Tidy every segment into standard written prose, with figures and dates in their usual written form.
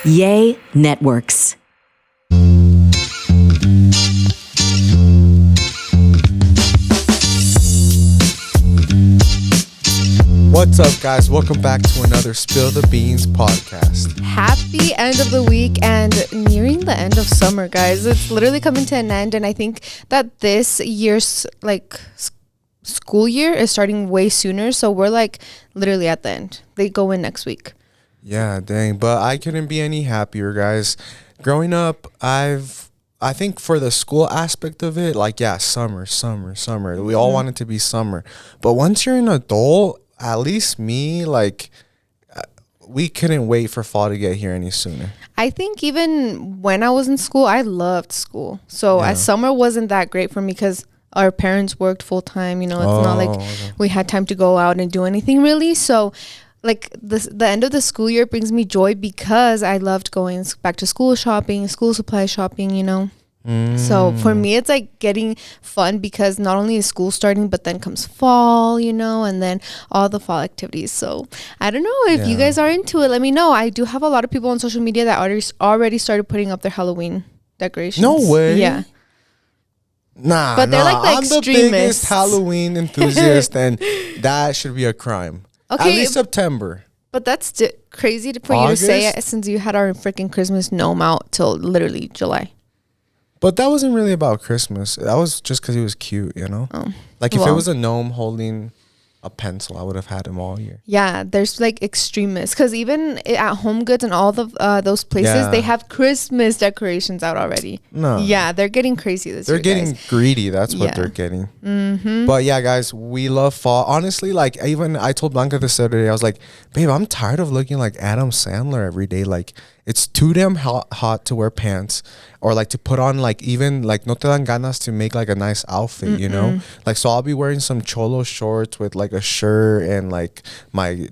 Yay Networks. What's up, guys? Welcome back to another Spill the Beans podcast. Happy end of the week and nearing the end of summer, guys. It's literally coming to an end, and I think that this year's school year is starting way sooner, so we're literally at the end. They go in next week. Yeah, dang. But I couldn't be any happier, guys. Growing up, I think for the school aspect of it, summer. We all want it to be summer. But once you're an adult, at least me, we couldn't wait for fall to get here any sooner. I think even when I was in school, I loved school. So summer wasn't that great for me because our parents worked full time. It's not like we had time to go out and do anything really. So the end of the school year brings me joy because I loved going back to school shopping, school supply shopping, So for me, it's getting fun because not only is school starting, but then comes fall, and then all the fall activities. So I don't know if you guys are into it. Let me know. I do have a lot of people on social media that already started putting up their Halloween decorations. No way. Yeah. Nah, but they're the I'm the extremists. biggest Halloween enthusiast, and that should be a crime. Okay, at least September. But that's crazy for you to say it since you had our freaking Christmas gnome out till literally July. But that wasn't really about Christmas. That was just because he was cute, Oh. If it was a gnome holding a pencil, I would have had him all year. Yeah, there's extremists because even at Home Goods and all the those places, they have Christmas decorations out already. No. Yeah, they're getting crazy this year. They're getting greedy. That's what they're getting. Mm-hmm. But yeah, guys, we love fall. Honestly, even I told Blanca this other day, I was like, babe, I'm tired of looking like Adam Sandler every day. It's too damn hot to wear pants or to put on no te dan ganas to make a nice outfit, So I'll be wearing some cholo shorts with a shirt and my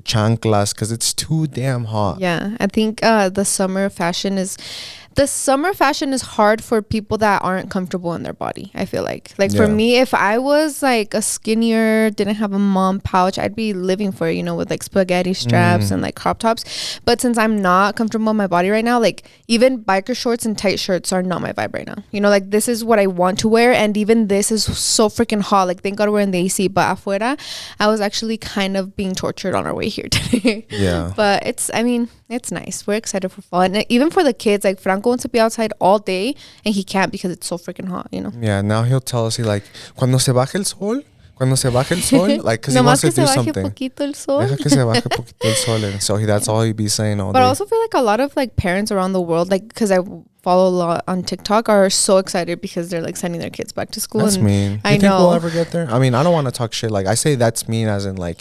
chanclas because it's too damn hot. Yeah, I think the summer fashion is hard for people that aren't comfortable in their body. I feel for me, if I was a skinnier, didn't have a mom pouch, I'd be living for it, with spaghetti straps and crop tops. But since I'm not comfortable in my body right now, even biker shorts and tight shirts are not my vibe right now. This is what I want to wear, and even this is so freaking hot. Thank God we're in the AC, but afuera, I was actually kind of being tortured on our way here today. Yeah. But it's nice. We're excited for fall, and even for the kids, Franco wants to be outside all day and he can't because it's so freaking hot, Yeah, now he'll tell us cuando se baje el sol, because he wants to do something. Poquito el sol. Deja que se baje poquito el sol, and so that's all he'd be saying all day. But I also feel a lot of parents around the world, because I follow a lot on TikTok, are so excited because they're sending their kids back to school. That's mean. I know. You think we'll ever get there? I mean, I don't want to talk shit. I say that's mean as in what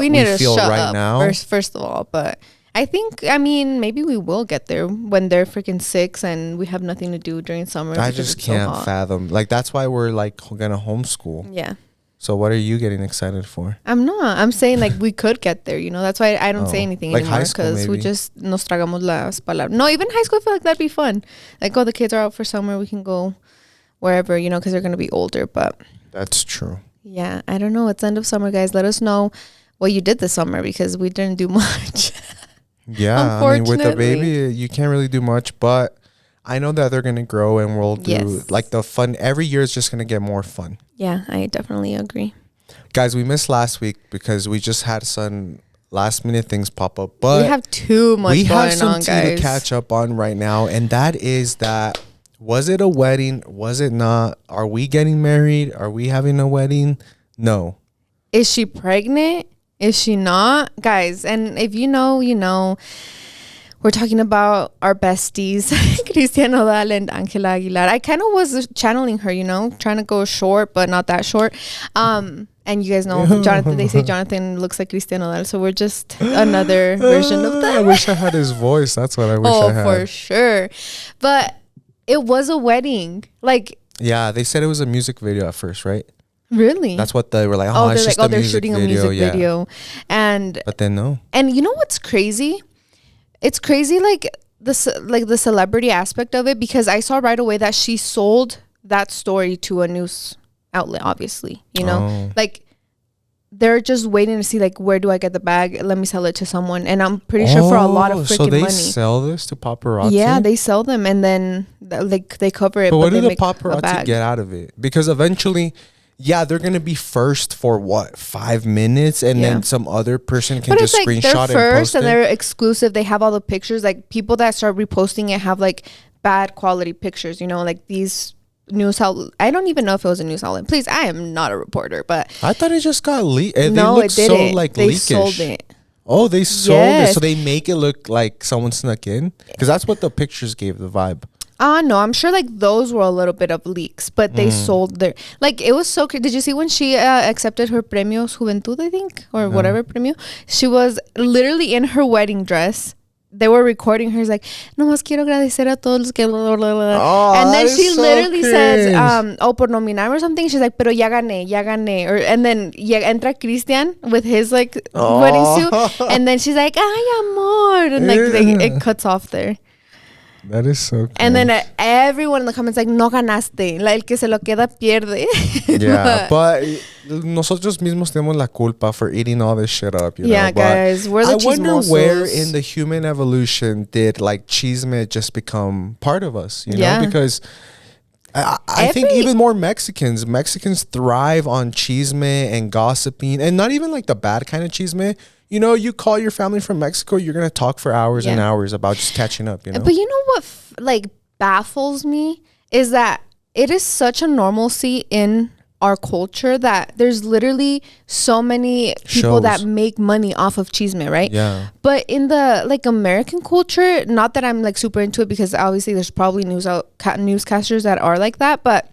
we feel right now. First of all, but I think, maybe we will get there when they're freaking 6 and we have nothing to do during summer. I just can't fathom. That's why we're gonna homeschool. Yeah. So what are you getting excited for? I'm not. I'm saying we could get there, That's why I don't say anything anymore because we just nos tragamos las palabras. No, even high school, I feel that'd be fun. The kids are out for summer. We can go wherever, because they're going to be older. But that's true. Yeah. I don't know. It's end of summer, guys. Let us know what you did this summer because we didn't do much. Yeah, with the baby, you can't really do much, but I know that they're going to grow and we'll do the fun. Every year is just going to get more fun. Yeah, I definitely agree. Guys, we missed last week because we just had some last minute things pop up, but we have too much going on, guys. We have some to catch up on right now, and that is that, was it a wedding? Was it not? Are we getting married? Are we having a wedding? No. Is she pregnant? Is she not? Guys, and if you know, we're talking about our besties, Cristian Nodal and Angela Aguilar. I kind of was channeling her, trying to go short, but not that short. And you guys know, Jonathan, they say Jonathan looks like Cristian Nodal, so we're just another version of that. I wish I had his voice. That's what I wish I had. Oh, for sure. But it was a wedding. Yeah, they said it was a music video at first, right? Really? That's what they were like. Oh, it's just a they're shooting video. A music video. But then no. And you know what's crazy? It's crazy the celebrity aspect of it, because I saw right away that she sold that story to a news outlet, obviously, they're just waiting to see like, where do I get the bag? Let me sell it to someone. And I'm pretty sure for a lot of freaking money. So they sell this to paparazzi? Yeah, they sell them and then like they cover it. But what do the paparazzi get out of it? Because eventually, yeah, they're gonna be first for what, 5 minutes, and then some other person can just screenshot and post it. They're first and they're exclusive. They have all the pictures. Like people that start reposting it have like bad quality pictures. You know, like these news outlet. I don't even know if it was a news outlet. Please, I am not a reporter, but I thought it just got leaked. No, it didn't. So like they leakish. sold it. Oh, they sold it. So they make it look like someone snuck in, because that's what the pictures gave the vibe. No, I'm sure like those were a little bit of leaks, but they sold their, like, it was so did you see when she accepted her Premios Juventud, I think, or whatever premio? She was literally in her wedding dress. They were recording her. She's like, no más quiero agradecer a todos los que blah, blah, blah. Oh, and then she so literally cringe. says, por nominar or something. She's like, pero ya gané. Or, and then entra Christian with his like wedding suit. And then she's like, ay, amor. And like it cuts off there. That is so cringe. And then everyone in the comments like, no ganaste. Like, el que se lo queda pierde. Yeah, but nosotros mismos tenemos la culpa for eating all this shit up, you know? Yeah, guys, we're the chismosos. I wonder where in the human evolution did like chisme just become part of us, you know? Because I think even more Mexicans thrive on chisme and gossiping, and not even like the bad kind of chisme. You know, you call your family from Mexico, you're going to talk for hours and hours about just catching up, you know? But you know what like baffles me is that it is such a normalcy in our culture that there's literally so many people that make money off of chisme, right? Yeah. But in the like American culture, not that I'm like super into it, because obviously there's probably newscasters that are like that, but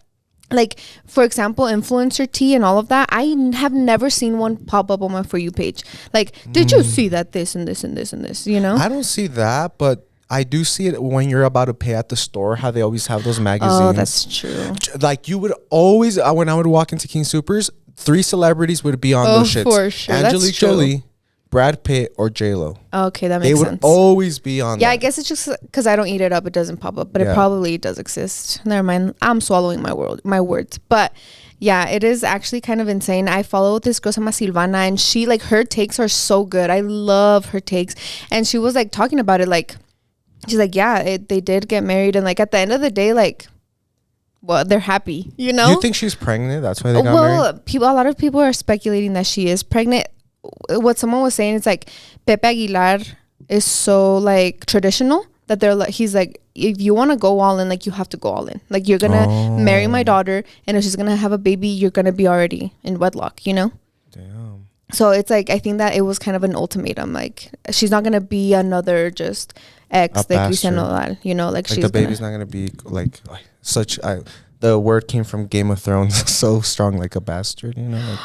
like, for example, influencer tea and all of that, I have never seen one pop up on my For You page. Like, did you see that this and this and this and this, you know? I don't see that, but I do see it when you're about to pay at the store, how they always have those magazines. Oh, that's true. Like, you would always, when I would walk into King Supers, 3 celebrities would be on those shits. For sure. Angelique Jolie, Brad Pitt, or J-Lo. Okay, that makes sense. They would always be on I guess it's just because I don't eat it up, it doesn't pop up, but it probably does exist. Never mind, I'm swallowing my words. But yeah, it is actually kind of insane. I follow this girl named Silvana, and she, like, her takes are so good. I love her takes. And she was like talking about it, like, she's like, yeah, they did get married, and like at the end of the day, like, well, they're happy, you know? You think she's pregnant? That's why they got married? A lot of people are speculating that she is pregnant. What someone was saying is like Pepe Aguilar is so like traditional that they're like, he's like, if you want to go all in, like, you have to go all in. Like, you're gonna marry my daughter, and if she's gonna have a baby, you're gonna be already in wedlock, you know? Damn. So it's like, I think that it was kind of an ultimatum. Like, she's not gonna be another just ex de Cristian Nodal, you know? Like she's the baby's not gonna be like such. The word came from Game of Thrones, so strong, like a bastard, you know? Like,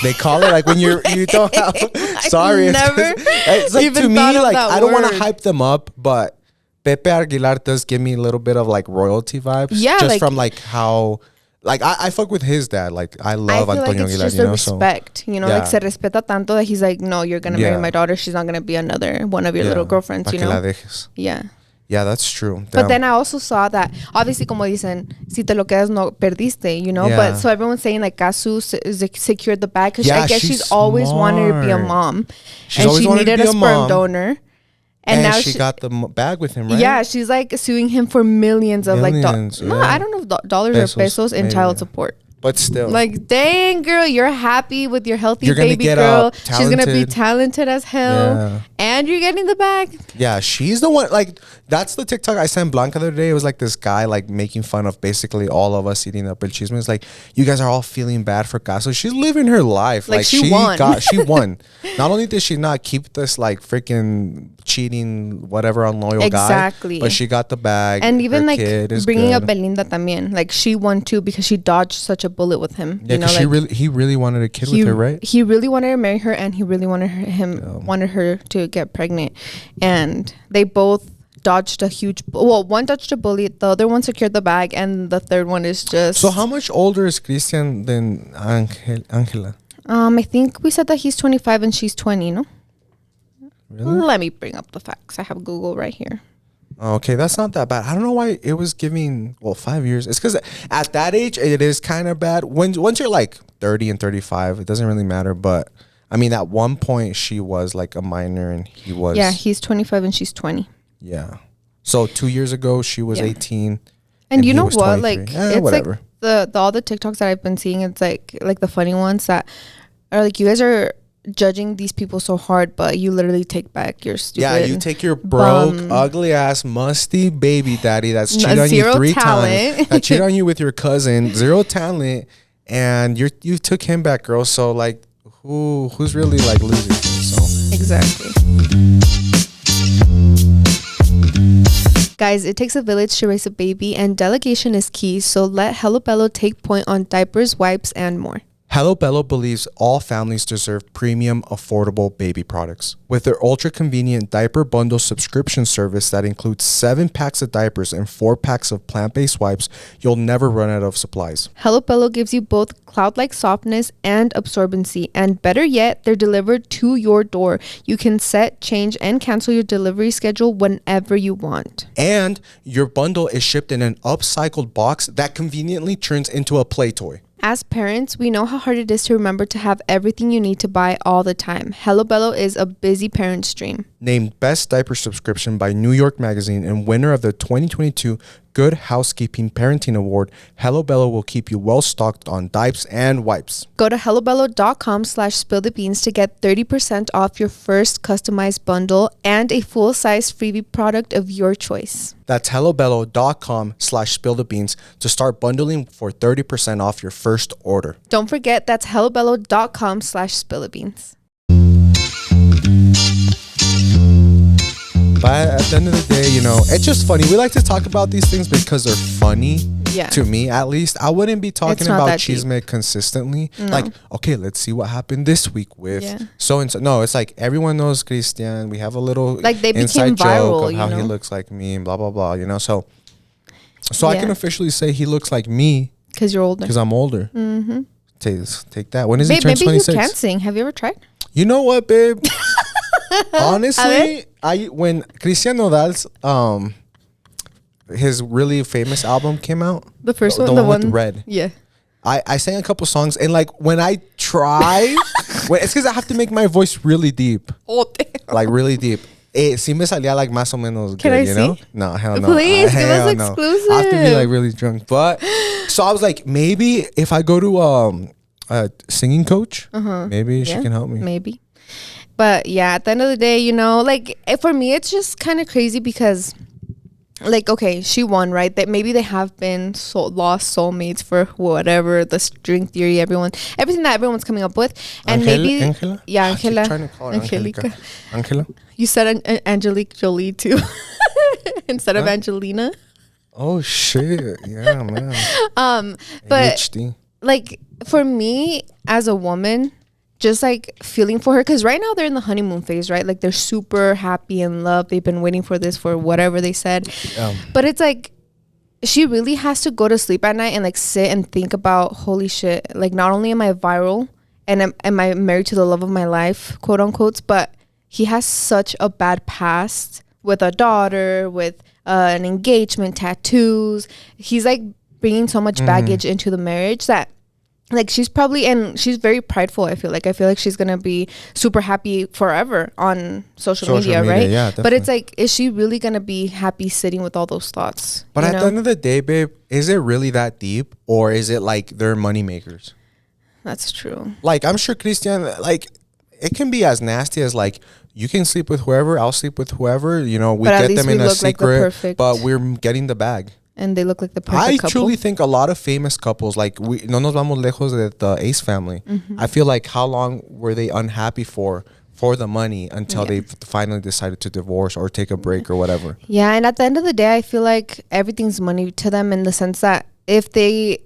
they call it like when you don't have. Sorry, it's like, to me, like, I don't want to hype them up, but Pepe Aguilar does give me a little bit of like royalty vibes. Yeah, just like, from like how, like, I fuck with his dad. Like, I love Antonio Aguilar. Just, you know, respect, you know, like, se respeta tanto that he's like, no, you're gonna marry my daughter. She's not gonna be another one of your little girlfriends. You know. La dejes. Yeah. Yeah, that's true. Damn. But then I also saw that, obviously, como dicen, si te lo quedas, no perdiste, you know? Yeah. But so everyone's saying, like, Casu secured the bag, because I guess she's always wanted to be a mom. She needed a sperm donor. And now she got the bag with him, right? Yeah, she's, like, suing him for millions of, like, no, I don't know if dollars or pesos in child support. But still, like, dang, girl, you're happy with your healthy baby girl. She's gonna be talented as hell, and you're getting the bag. Yeah, she's the one. Like, that's the TikTok I sent Blanca the other day. It was like this guy like making fun of basically all of us eating up El Chisme. It's like, you guys are all feeling bad for Caso. She's living her life. Like she won. She won. Not only did she not keep this like freaking cheating whatever unloyal guy, but she got the bag. And even like bringing good. up Belinda también, like she won too, because she dodged such a bullet with him. Yeah, because he really wanted a kid with her, right? He really wanted to marry her, and he really wanted her to get pregnant, and they both dodged a huge. Well, one dodged a bullet, the other one secured the bag, and the third one is just. So how much older is Christian than Angela? I think we said that he's 25 and she's 20. No. Really? Let me bring up the facts. I have Google right here. Okay, that's not that bad. I don't know why it was giving 5 years. It's because at that age it is kind of bad. Once you're like 30 and 35. It doesn't really matter. But I mean, at one point she was like a minor and he was. Yeah, he's 25 and she's 20. Yeah. So 2 years ago she was 18. And you know what? Like it's whatever. Like the all the TikToks that I've been seeing, it's like the funny ones that are like, you guys are judging these people so hard, but you literally take back your stupid. Yeah, you take your broke, ugly ass, musty baby daddy that's cheated on you 3 times, that cheated on you with your cousin, 0 talent, and you took him back, girl. So like, who's really like losing? So exactly. Guys, it takes a village to raise a baby, and delegation is key. So let Hello Bello take point on diapers, wipes, and more. Hello Bello believes all families deserve premium, affordable baby products. With their ultra-convenient diaper bundle subscription service that includes 7 packs of diapers and 4 packs of plant-based wipes, you'll never run out of supplies. Hello Bello gives you both cloud-like softness and absorbency, and better yet, they're delivered to your door. You can set, change, and cancel your delivery schedule whenever you want. And your bundle is shipped in an upcycled box that conveniently turns into a play toy. As parents, we know how hard it is to remember to have everything you need to buy all the time. Hello Bello is a busy parent's dream. Named Best Diaper Subscription by New York Magazine and winner of the 2022 Good Housekeeping Parenting Award, Hello Bello will keep you well stocked on diapers and wipes. Go to hellobello.com/spillthebeans to get 30% off your first customized bundle and a full-size freebie product of your choice. That's hellobello.com/spillthebeans to start bundling for 30% off your first order. Don't forget, that's hellobello.com/spillthebeans. But at the end of the day, you know, it's just funny. We like to talk about these things because they're funny. Yeah. To me, at least. I wouldn't be talking about Chisme consistently. No. Like, okay, let's see what happened this week with so and so. No, it's like everyone knows Christian. We have a little like they inside became viral, joke of how he looks like me and blah blah blah. You know, so I can officially say he looks like me because you're older. Because I'm older. Mm-hmm. Take that. When is he turn 26? Maybe you can sing. Have you ever tried? You know what, babe? Honestly, when Cristian Nodal's his really famous album came out, the first one, the one with Red. Yeah. I sang a couple songs, and like when I try, it's because I have to make my voice really deep. Oh, damn. Like really deep. Si me salía like más o menos Can good, I you know? see? No, hell no. Please, give us exclusive. I have to be like really drunk. But so I was like, maybe if I go to a singing coach, maybe she can help me. Maybe. But yeah, at the end of the day, you know, like for me, it's just kind of crazy because, like, okay, she won, right? That maybe they have been lost soulmates for whatever the string theory, everything that everyone's coming up with, and Angela? Yeah, Angela. I keep trying to call her Angelica. Angela. You said Angelique Jolie too, instead of Angelina. Oh shit! Yeah, man. But ADHD. Like for me as a woman, just like feeling for her, because right now they're in the honeymoon phase, right? Like they're super happy in love. They've been waiting for this for whatever they said. But it's like she really has to go to sleep at night and like sit and think about, holy shit, like not only am I viral and am I married to the love of my life, quote unquote, but he has such a bad past with a daughter, with an engagement, tattoos. He's like bringing so much baggage into the marriage that like she's probably, and she's very prideful. I feel like she's gonna be super happy forever on social media, right? Yeah, definitely. But it's like, is she really gonna be happy sitting with all those thoughts? But at the end of the day, babe, is it really that deep, or is it like they're money makers? That's true. Like I'm sure Christian, like it can be as nasty as like you can sleep with whoever, I'll sleep with whoever. You know, we get them in a secret, but we're getting the bag. And they look like the perfect couple. I truly think a lot of famous couples, like no nos vamos lejos de the Ace family. I feel like how long were they unhappy for the money until they finally decided to divorce or take a break or whatever. Yeah, and at the end of the day, I feel like everything's money to them in the sense that if they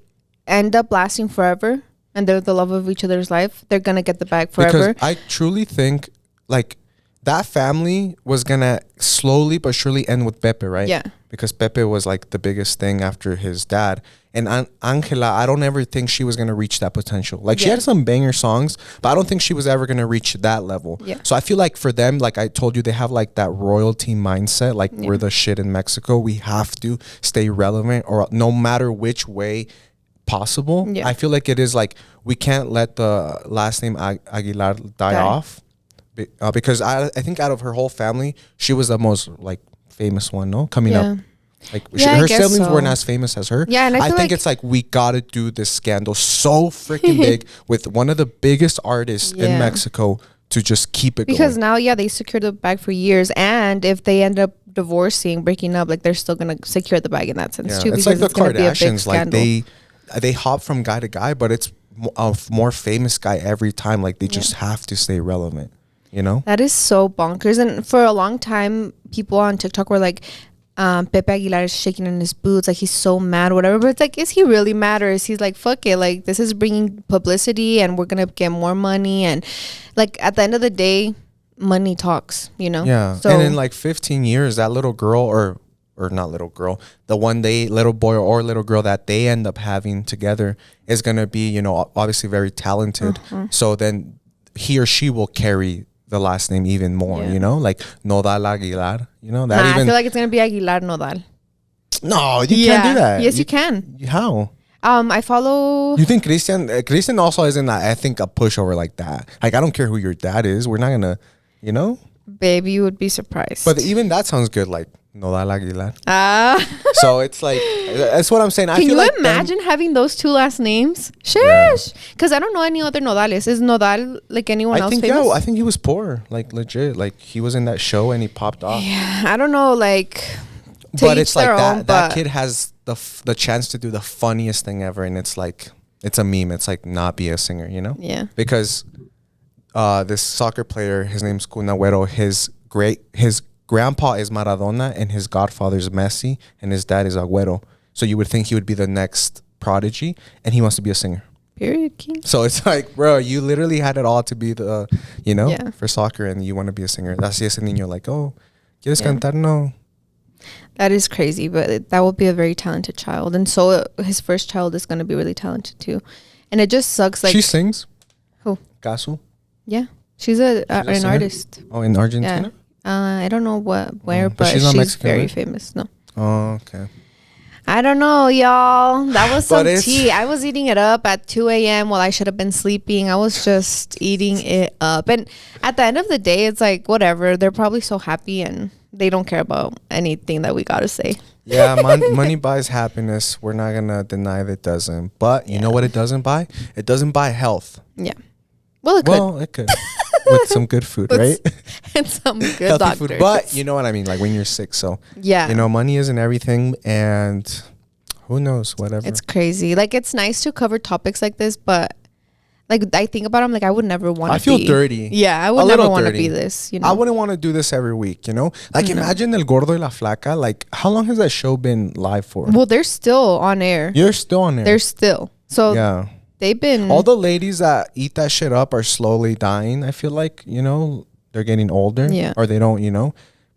end up lasting forever and they're the love of each other's life, they're going to get the bag forever. Because I truly think like that family was going to slowly but surely end with Pepe, right? Yeah. Because Pepe was like the biggest thing after his dad. And Angela, I don't ever think she was going to reach that potential. Like she had some banger songs, but I don't think she was ever going to reach that level. Yeah. So I feel like for them, like I told you, they have like that royalty mindset. Like we're the shit in Mexico. We have to stay relevant, or no matter which way possible. Yeah. I feel like it is like we can't let the last name Aguilar die off, because I think out of her whole family, she was the most like famous one. No, coming up. Like her siblings weren't as famous as her. Yeah, and I think it's like we gotta do this scandal so freaking big with one of the biggest artists in Mexico to just keep it because going. now they secured the bag for years, and if they end up breaking up, like they're still gonna secure the bag in that sense too. It's because like the Kardashians, like they hop from guy to guy, but it's a more famous guy every time. Like they just have to stay relevant, you know. That is so bonkers. And for a long time, people on TikTok were like, Pepe Aguilar is shaking in his boots, like he's so mad or whatever. But it's like, is he really mad, or is he like, fuck it, like this is bringing publicity and we're gonna get more money? And like at the end of the day, money talks, you know. Yeah. So, and in like 15 years, that little girl or not little girl, the one little boy or little girl that they end up having together is gonna be, you know, obviously very talented. So then he or she will carry the last name even more, you know, like Nodal Aguilar, you know, that even. I feel like it's gonna be Aguilar Nodal. No, you can't do that. Yes, you can. How? I follow. You think Christian also isn't, I think, a pushover like that. Like, I don't care who your dad is. We're not gonna, you know. Babe, you would be surprised. But even that sounds good, like Nodal Aguilar. So it's like, that's what I'm saying. Can you imagine having those two last names? Shush. Because I don't know any other Nodales. Is Nodal like anyone else famous? Yeah, I think he was poor, like legit. Like he was in that show and he popped off. Yeah, I don't know, like. But it's like that kid has the chance to do the funniest thing ever, and it's like it's a meme. It's like not be a singer, you know? Yeah. Because this soccer player, his name's Kun Agüero, his grandpa is Maradona and his godfather's Messi and his dad is Agüero. So you would think he would be the next prodigy, and he wants to be a singer. Period, king. So it's like, bro, you literally had it all to be the, you know, for soccer, and you want to be a singer. That's ese niño, like, oh, ¿quieres cantar? No. That is crazy, but that will be a very talented child. And so his first child is going to be really talented too. And it just sucks. Like, she sings? Who? Casu? Yeah. She's an artist. Oh, in Argentina? Yeah. I don't know where, but she's Mexican, very famous. No. Oh, okay. I don't know, y'all. That was some tea. I was eating it up at 2 a.m. while I should have been sleeping. I was just eating it up. And at the end of the day, it's like, whatever. They're probably so happy and they don't care about anything that we got to say. Yeah, money buys happiness. We're not going to deny that it doesn't. But you know what it doesn't buy? It doesn't buy health. Yeah. Well, it could. With some good food, right? And some good doctors. Food. But you know what I mean, like when you're sick. So yeah, you know, money isn't everything, and who knows, whatever. It's crazy. Like it's nice to cover topics like this, but like I think about it, I'm like, I would never want to. I feel dirty. Yeah, I would never want to be this. You know, I wouldn't want to do this every week. You know, like imagine El Gordo y la Flaca. Like how long has that show been live for? Well, they're still on air. You're still on air. They're still. So yeah. They've been all the ladies that eat that shit up are slowly dying. I feel like, you know, they're getting older, or they don't, you know.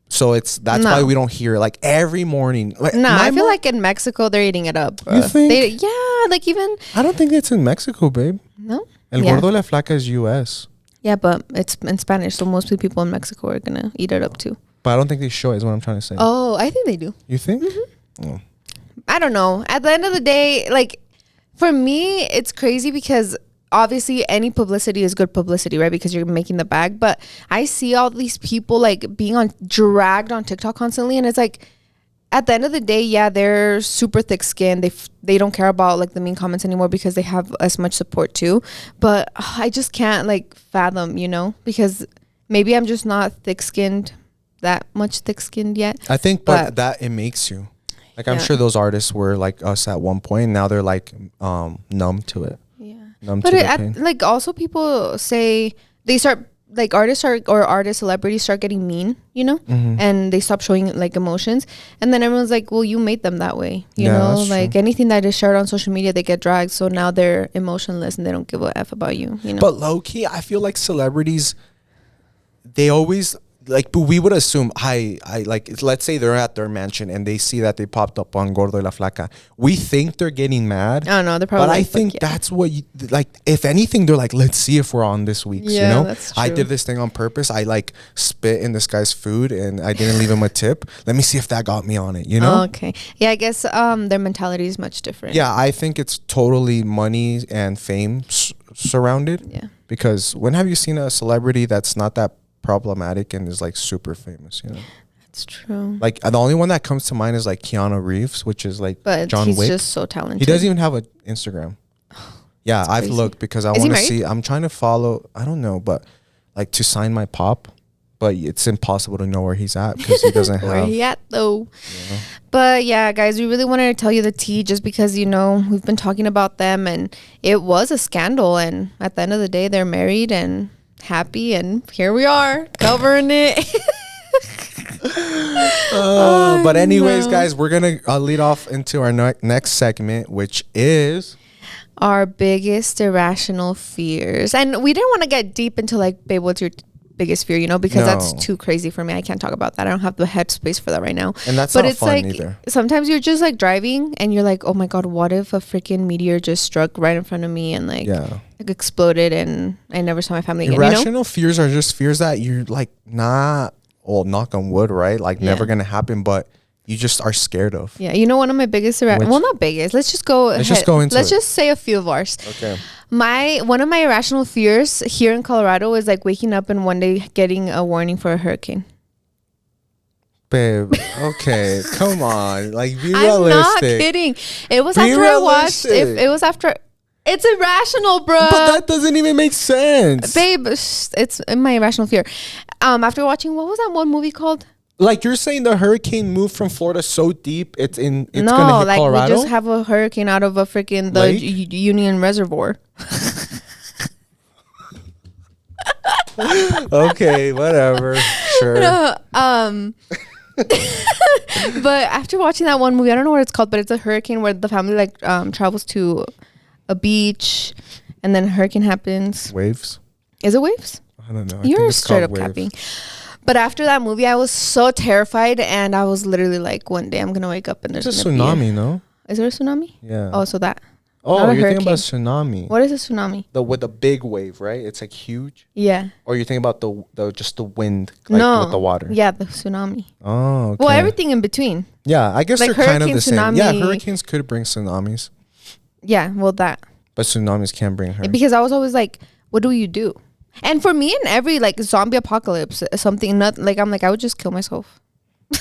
So that's why we don't hear like every morning. Like, I feel like in Mexico they're eating it up. You think? Like even I don't think it's in Mexico, babe. No. El Gordo y la Flaca is U.S. Yeah, but it's in Spanish, so mostly people in Mexico are gonna eat it up too. But I don't think they show it, is what I'm trying to say. Oh, I think they do. You think? Mm-hmm. Oh. I don't know. At the end of the day, like. For me, it's crazy because obviously any publicity is good publicity, right? Because you're making the bag. But I see all these people like being dragged on TikTok constantly. And it's like, at the end of the day, yeah, they're super thick skinned. They don't care about like the mean comments anymore because they have as much support too. But I just can't like fathom, you know, because maybe I'm just not that much thick skinned yet. I think, but that it makes you. Like, I'm sure those artists were like us at one point. Now they're like numb to it. Yeah. Numb to the pain. Like, also people say they start, like celebrities start getting mean, you know? Mm-hmm. And they stop showing like emotions. And then everyone's like, well, you made them that way. You know? Like, anything that is shared on social media, they get dragged. So now they're emotionless and they don't give a F about you, you know? But low key, I feel like celebrities, they always... like, but we would assume, I like, let's say they're at their mansion and they see that they popped up on Gordo y la Flaca. We think they're getting mad. Oh no, they're probably. But I think that's what you like. If anything, they're like, let's see if we're on this week's. Yeah, you know, that's true. I did this thing on purpose. I like spit in this guy's food and I didn't leave him a tip. Let me see if that got me on it. You know? Okay. Yeah, I guess their mentality is much different. Yeah, I think it's totally money and fame surrounded. Yeah. Because when have you seen a celebrity that's not that problematic and is like super famous, you know? That's true. Like the only one that comes to mind is like Keanu Reeves, which is like John Wick. He's just so talented. He doesn't even have an Instagram. Yeah, I've looked because I want to see. I'm trying to follow. I don't know, but like to sign my pop, but it's impossible to know where he's at because he doesn't have. Where he at though? Yeah. But yeah, guys, we really wanted to tell you the tea just because, you know, we've been talking about them and it was a scandal. And at the end of the day, they're married and happy. And here we are covering it. But anyways, guys, we're going to lead off into our next segment, which is our biggest irrational fears. And we didn't want to get deep into like, babe, what's your biggest fear, you know, because that's too crazy for me. I can't talk about that. I don't have the headspace for that right now. And that's but not it's fun like either. Sometimes you're just like driving and you're like, oh my god, what if a freaking meteor just struck right in front of me and like exploded and I never saw my family again. Irrational fears are just fears that you're like not, well, knock on wood, right? Like never gonna happen, but you just are scared of. Yeah, you know, one of my biggest well, not biggest. Let's just go. Let's just go into Let's just say a few of ours. Okay. One of my irrational fears here in Colorado is like waking up and one day getting a warning for a hurricane. Babe, okay, come on, like be I'm realistic. not kidding. It was after I watched. It was after. It's irrational, bro. But that doesn't even make sense, babe. It's my irrational fear. After watching, what was that one movie called? Like you're saying, the hurricane moved from Florida so deep, it's gonna hit like Colorado? We just have a hurricane out of a freaking the Union Reservoir. Okay, whatever, sure. But after watching that one movie, I don't know what it's called, but it's a hurricane where the family like travels to a beach, and then a hurricane happens. Waves? Is it waves? I don't know. You're straight up capping. But after that movie, I was so terrified, and I was literally like, one day I'm gonna wake up and there's a tsunami, no? Is there a tsunami? Yeah. Oh, so that. Oh, you're thinking about tsunami. What is a tsunami? With the big wave, right? It's like huge. Yeah. Or you think about the just the wind, like with the water. Yeah, the tsunami. Oh, okay. Well, everything in between. Yeah, I guess like they're kind of the tsunami. same. Yeah, hurricanes could bring tsunamis. Yeah, well that. But tsunamis can bring hurricanes. Because I was always like, what do you do? And for me, in every like zombie apocalypse, something not like I'm like I would just kill myself.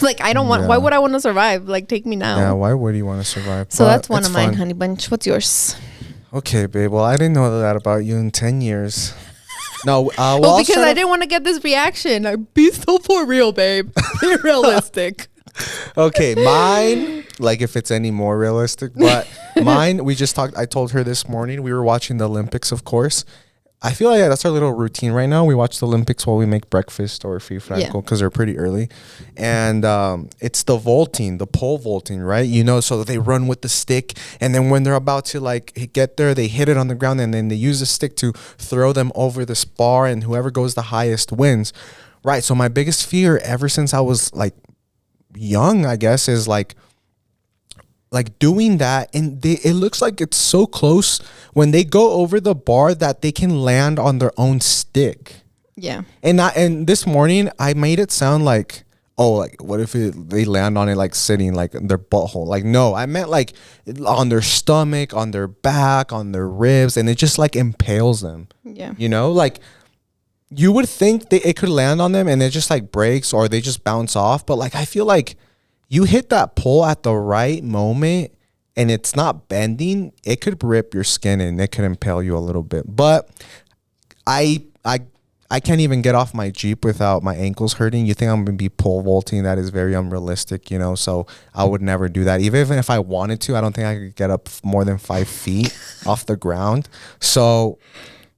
Like I don't want. Why would I want to survive? Like take me now. Yeah, why would you want to survive? So that's one of mine, honey bunch. What's yours? Okay, babe. Well, I didn't know that about you in 10 years. No, well, because I didn't want to get this reaction. Be so for real, babe. Be realistic. Okay, mine, like if it's any more realistic, but mine, I told her this morning, we were watching the Olympics, of course. I feel like that's our little routine right now. We watch the Olympics while we make breakfast or free franco because they're pretty early. And it's the vaulting, the pole vaulting, right? You know, so they run with the stick. And then when they're about to like get there, they hit it on the ground and then they use the stick to throw them over this bar and whoever goes the highest wins. Right. So my biggest fear ever since I was like young, I guess, is like doing that, and it looks like it's so close when they go over the bar that they can land on their own stick. Yeah. And this morning I made it sound like, oh, like what if they land on it like sitting like in their butthole? Like no, I meant like on their stomach, on their back, on their ribs, and it just like impales them. Yeah. You know, like you would think it could land on them and it just like breaks or they just bounce off, but like I feel like you hit that pole at the right moment and it's not bending, it could rip your skin and it could impale you a little bit. But I can't even get off my Jeep without my ankles hurting. You think I'm going to be pole vaulting? That is very unrealistic, you know, so I would never do that. Even if I wanted to, I don't think I could get up more than 5 feet off the ground. So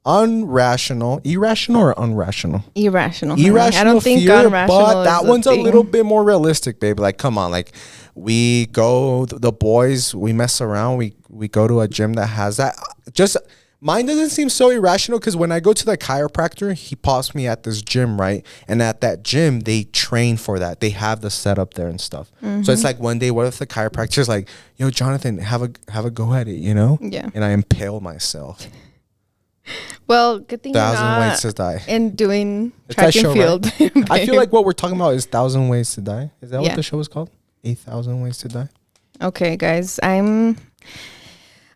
irrational or unrational? Irrational. I don't think fear, unrational, but that one's a little bit more realistic, baby. Like, come on, like the boys, we mess around. We go to a gym that has that. Just Mine doesn't seem so irrational because when I go to the chiropractor, he pops me at this gym, right? And at that gym, they train for that. They have the setup there and stuff. So it's like one day, what if the chiropractor's like, yo, Jonathan, have a go at it, you know? Yeah. And I impale myself. Well, good thing 1,000 you're not ways to die. and doing It's track that and show, field. right? I feel like what we're talking about is 1,000 Ways to Die. Is that Yeah. what the show is called? 8,000 Ways to Die? Okay, guys, I'm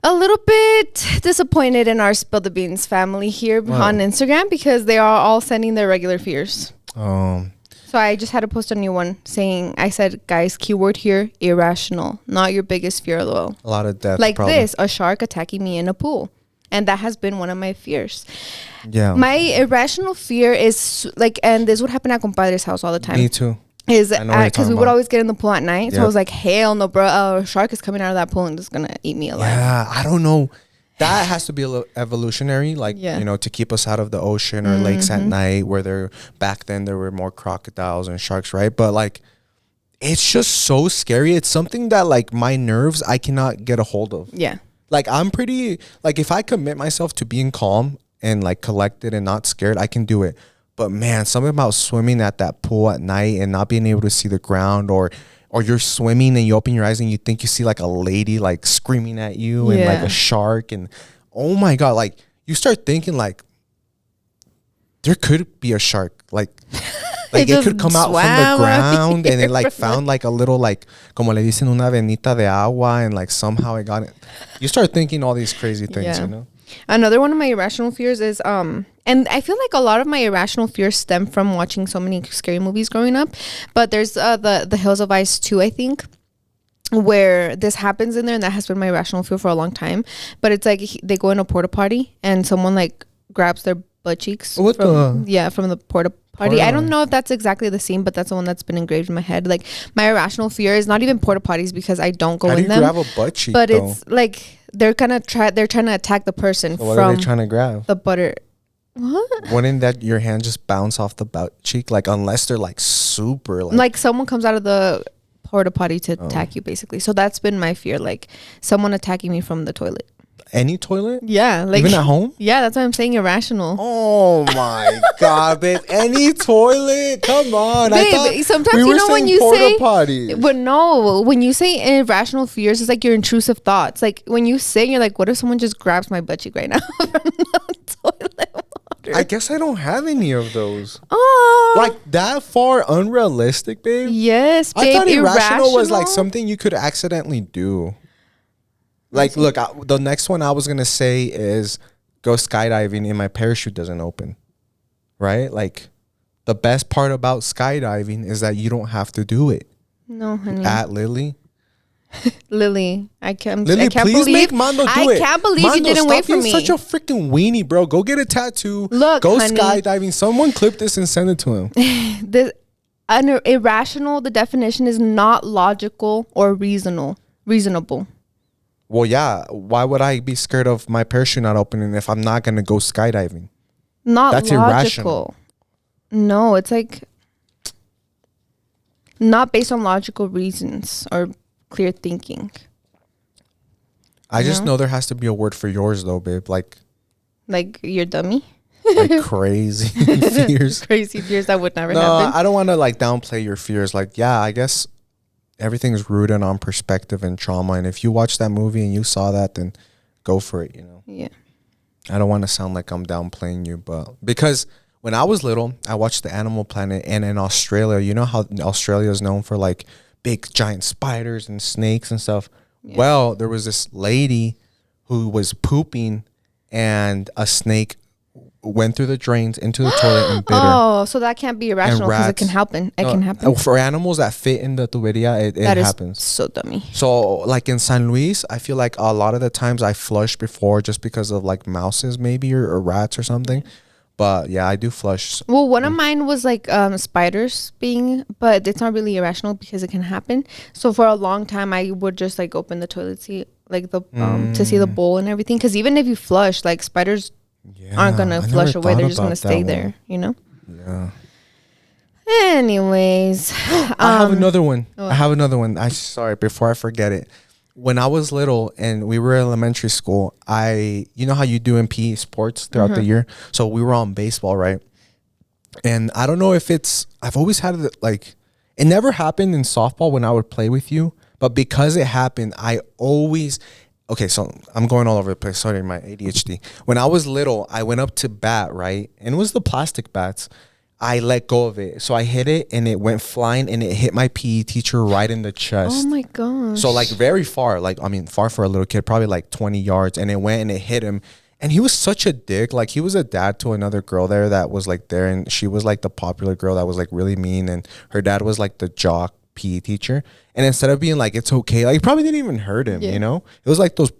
a little bit disappointed in our Spill the Beans family here on Instagram because they are all sending their regular fears. So I just had to post a new one saying, I said, guys, keyword here, irrational, not your biggest fear, lol. A lot of death. Like probably. this, a shark attacking me in a pool. And that has been one of my fears. Yeah. My irrational fear is like, and this would happen at compadre's house all the time. Me too. Is I know what you're because we talking would about. always get in the pool at night. So Yep. I was like, hell no, bro. A shark is coming out of that pool and just going to eat me alive. Yeah, I don't know. That has to be a little evolutionary, like, Yeah. you know, to keep us out of the ocean or lakes at night where back then there were more crocodiles and sharks, right? But like, it's just so scary. It's something that like my nerves, I cannot get a hold of. Yeah. Like I'm pretty, like if I commit myself to being calm and like collected and not scared, I can do it. But man, something about swimming at that pool at night and not being able to see the ground, or you're swimming and you open your eyes and you think you see like a lady like screaming at you and like Yeah. a shark, and oh my God, like you start thinking like there could be a shark, like it just could come out from swam the up ground and here it like found like a little like como le dicen una venita de agua, and like somehow it got it. You start thinking all these crazy things, Yeah. you know? Another one of my irrational fears is and I feel like a lot of my irrational fears stem from watching so many scary movies growing up. But there's the Hills of Ice 2, I think, where this happens in there, and that has been my irrational fear for a long time. But it's like they go in a porta potty and someone like grabs their butt cheeks from the porta potty. I don't know if that's exactly the same, but that's the one that's been engraved in my head. Like my irrational fear is not even porta potties because I don't go How do in you them. grab a butt cheek, But though? it's like they're trying to attack the person So what from are they trying to grab? the butter. What? Wouldn't that your hand just bounce off the butt cheek? Like unless they're like super Like someone comes out of the porta potty to attack you, basically. So that's been my fear, like someone attacking me from the toilet. any toilet? Yeah, like Even at home? Yeah, that's why I'm saying irrational. Oh my God, babe. Any toilet? Come on. I Babe, thought sometimes we you were know when saying you porta say potty. But no, when you say irrational fears, it's like your intrusive thoughts. Like when you say, you're like, what if someone just grabs my butt cheek right now from the toilet water? I guess I don't have any of those. Oh, Like that far unrealistic, babe? yes, babe. I thought irrational was like irrational? something you could accidentally do. Like, look, the next one I was going to say is go skydiving and my parachute doesn't open. Right? Like, the best part about skydiving is that you don't have to do it. No, honey. At Lily. Lily, I can't Lily, believe please make Mando do it. I can't believe Mando, you didn't wait for stop me. being such a freaking weenie, bro. Go get a tattoo. Look, go honey. skydiving. Someone clip this and send it to him. Irrational, the definition is not logical or reasonable. Well, yeah. Why would I be scared of my parachute not opening if I'm not going to go skydiving? That's logical. Irrational. No, it's like not based on logical reasons or clear thinking. I just know there has to be a word for yours, though, babe. Like you're dummy. like crazy fears. Crazy fears that would never No, happen. I don't want to like downplay your fears. Like, yeah, I guess everything's rooted on perspective and trauma. And if you watch that movie and you saw that, then go for it, you know? Yeah. I don't want to sound like I'm downplaying you, but because when I was little, I watched the Animal Planet, and in Australia, you know how Australia is known for like big giant spiders and snakes and stuff. Yeah. Well, there was this lady who was pooping and a snake went through the drains into the toilet and bit her. Oh, so that can't be irrational because it can happen. It can happen. For animals that fit in the tuberia, it happens. So dummy. So like in San Luis, I feel like a lot of the times I flush before just because of like mouses maybe or rats or something. But yeah, I do flush. Well, one of mine was like spiders but it's not really irrational because it can happen. So for a long time, I would just like open the toilet seat, like the to see the bowl and everything. Because even if you flush, like spiders aren't gonna flush away. They're just gonna stay there, you know. Yeah. Anyways, I have another one. I have another one. Sorry, before I forget it. when I was little and we were in elementary school, you know how you do in PE sports throughout the year? So we were on baseball, right? And I don't know if I've always had it like, it never happened in softball when I would play with you, but because it happened, okay, so I'm going all over the place. Sorry, my ADHD. When I was little, I went up to bat, right? And it was the plastic bats. I let go of it. So I hit it and it went flying and it hit my PE teacher right in the chest. Oh my gosh. So like very far, far for a little kid, probably like 20 yards. And it went and it hit him. And he was such a dick. Like he was a dad to another girl there that was like there. And she was like the popular girl that was like really mean. And her dad was like the jock PE teacher. And instead of being like, it's okay, like he probably didn't even hurt him, you know? It was like those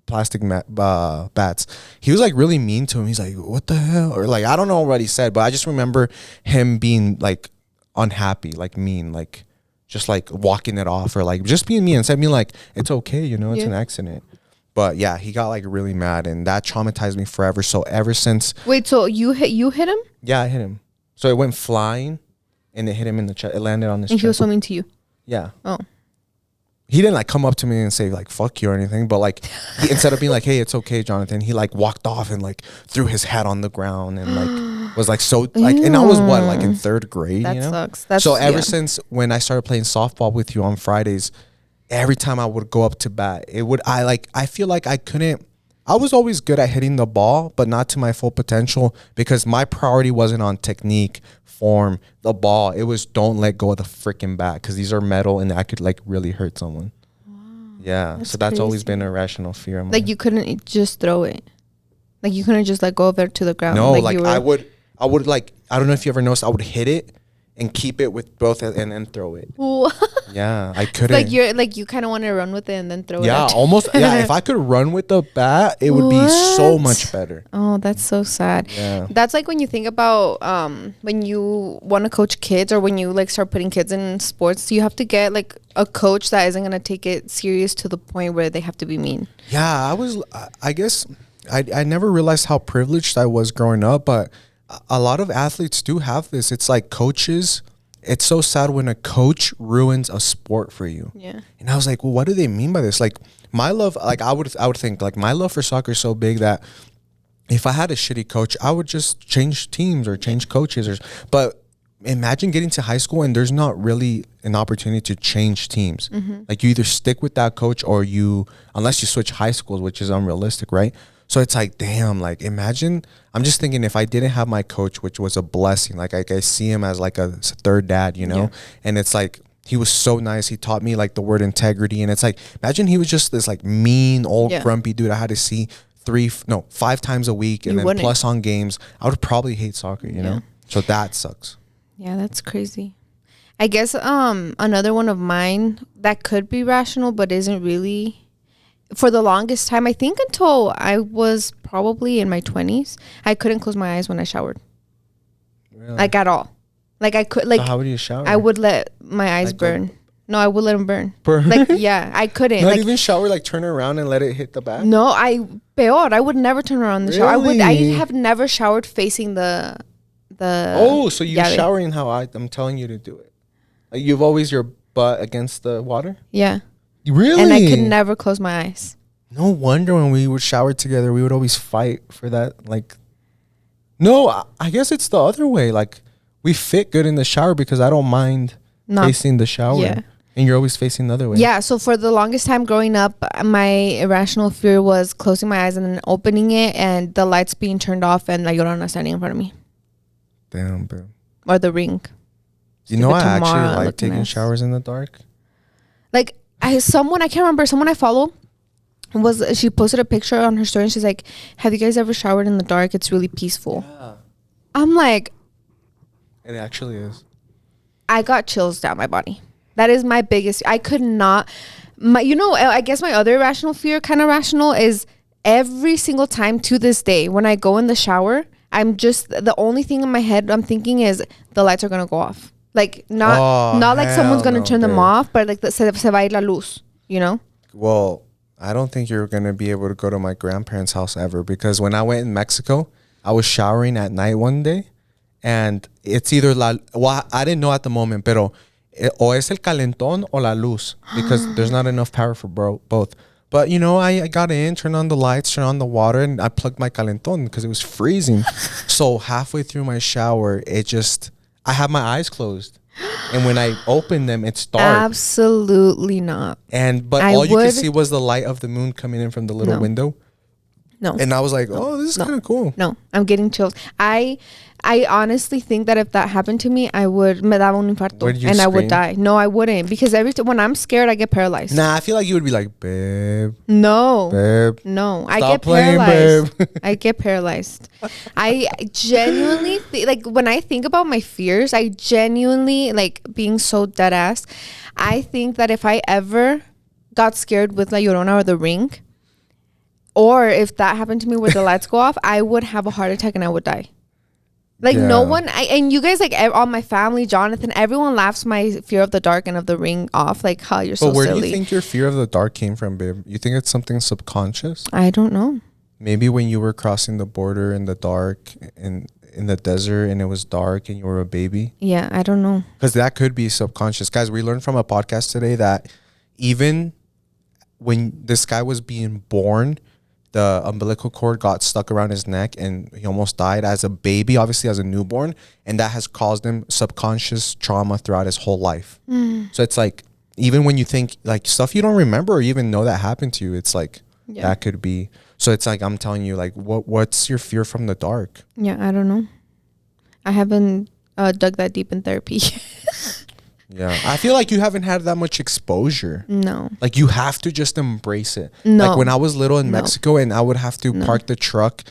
plastic bats. He was like really mean to him. He's like, what the hell? Or like, I don't know what he said, but I just remember him being like unhappy, like mean, like just like walking it off or like just being mean instead of being like, it's okay, you know, it's an accident. But yeah, he got like really mad and that traumatized me forever. So ever since. Wait, so you hit him? Yeah, I hit him. So it went flying and it hit him in the chest. It landed on his chest. And he was swimming to you? Yeah. Oh. He didn't like come up to me and say like fuck you or anything, but like instead of being like, hey, it's okay, Jonathan, he like walked off and like threw his hat on the ground and like was like so like and I was what, like in third grade, that you know? Sucks. That's, so ever since when I started playing softball with you on Fridays, every time I would go up to bat, I feel like I was always good at hitting the ball, but not to my full potential because my priority wasn't on technique, form, the ball. It was don't let go of the freaking bat because these are metal and that could like really hurt someone. Wow. Yeah. That's crazy. Always been a irrational fear of mine. Like you couldn't just throw it. Like you couldn't just let go of it to the ground. No, like I would like, I don't know if you ever noticed, I would hit it and keep it with both and then throw it. Yeah, I couldn't. You kind of want to run with it and then throw it. Yeah, almost. Yeah, if I could run with the bat, it would be so much better. Oh, that's so sad. Yeah. That's like when you think about when you want to coach kids or when you like start putting kids in sports, you have to get like a coach that isn't going to take it serious to the point where they have to be mean. Yeah, I guess I never realized how privileged I was growing up, but a lot of athletes do have this. It's like coaches. It's so sad when a coach ruins a sport for you. Yeah. And I was like, well, what do they mean by this? Like my love, like I would think like my love for soccer is so big that if I had a shitty coach, I would just change teams or change coaches. But imagine getting to high school and there's not really an opportunity to change teams. Mm-hmm. Like you either stick with that coach or unless you switch high schools, which is unrealistic, right? So it's like, damn, like imagine, I'm just thinking if I didn't have my coach, which was a blessing, like I see him as like a third dad, you know? Yeah. And it's like, he was so nice. He taught me like the word integrity. And it's like, imagine he was just this like mean old grumpy dude I had to see 5 times a week and then plus on games. I would probably hate soccer, you know? So that sucks. Yeah, that's crazy. I guess another one of mine that could be rational but isn't really. For the longest time, I think until I was probably in my 20s, I couldn't close my eyes when I showered. Really? Like at all. Like I could like. So how would you shower? I would let my eyes burn. No, I would let them burn. Like yeah, I couldn't. Not like, even shower, like turn around and let it hit the back. No, I would never turn around the shower. I have never showered facing the. Oh, so you're showering how I'm telling you to do it. Like you've always your butt against the water. Yeah. Really? And I could never close my eyes. No wonder when we would shower together, we would always fight for that. Like, no, I guess it's the other way. Like, we fit good in the shower because I don't mind facing the shower. Yeah. And you're always facing the other way. Yeah. So for the longest time growing up, my irrational fear was closing my eyes and then opening it and the lights being turned off and La Llorona standing in front of me. Damn, bro. Or the ring. You know, I actually like taking showers in the dark. Like, I can't remember, someone I follow she posted a picture on her story and she's like, have you guys ever showered in the dark? It's really peaceful. Yeah. I'm like, it actually is. I got chills down my body. That is my biggest. I could not. I guess my other irrational fear, kind of rational, is every single time to this day when I go in the shower, I'm just the only thing in my head I'm thinking is the lights are gonna go off. Like not like someone's gonna turn them off, but like se va a ir la luz, you know? Well, I don't think you're gonna be able to go to my grandparents' house ever because when I went in Mexico, I was showering at night one day, and it's either I didn't know at the moment, pero O es el calentón o la luz, because there's not enough power for both. But, you know, I got in, turned on the lights, turned on the water, and I plugged my calentón because it was freezing. So halfway through my shower, I had my eyes closed. And when I opened them, it's dark. Absolutely not. But all you could see was the light of the moon coming in from the little window. No. And I was like, oh, this is kind of cool. No, I'm getting chills. I honestly think that if that happened to me, me daba un infarto and I would die. No, I wouldn't, because when I'm scared, I get paralyzed. Nah, I feel like you would be like, babe. No. Babe. No, I get paralyzed. Babe. I get paralyzed. I genuinely, like, when I think about my fears, I genuinely, like, being so dead ass, I think that if I ever got scared with La Llorona or The Ring, or if that happened to me where the lights go off, I would have a heart attack and I would die. Like, no one, and you guys, like, all my family, Jonathan, everyone laughs my fear of the dark and of The Ring off. Like, how you're so silly. But where do you think your fear of the dark came from, babe? You think it's something subconscious? I don't know. Maybe when you were crossing the border in the dark in the desert and it was dark and you were a baby. Yeah, I don't know. Because that could be subconscious. Guys, we learned from a podcast today that even when this guy was being born, the umbilical cord got stuck around his neck and he almost died as a baby, obviously as a newborn. And that has caused him subconscious trauma throughout his whole life. So it's like, even when you think like stuff you don't remember or even know that happened to you, it's like, that could be. So it's like, I'm telling you, like, what's your fear from the dark? Yeah, I don't know. I haven't dug that deep in therapy. Yeah, I feel like you haven't had that much exposure. No. Like, you have to just embrace it. No. Like, when I was little in Mexico and I would have to park the truck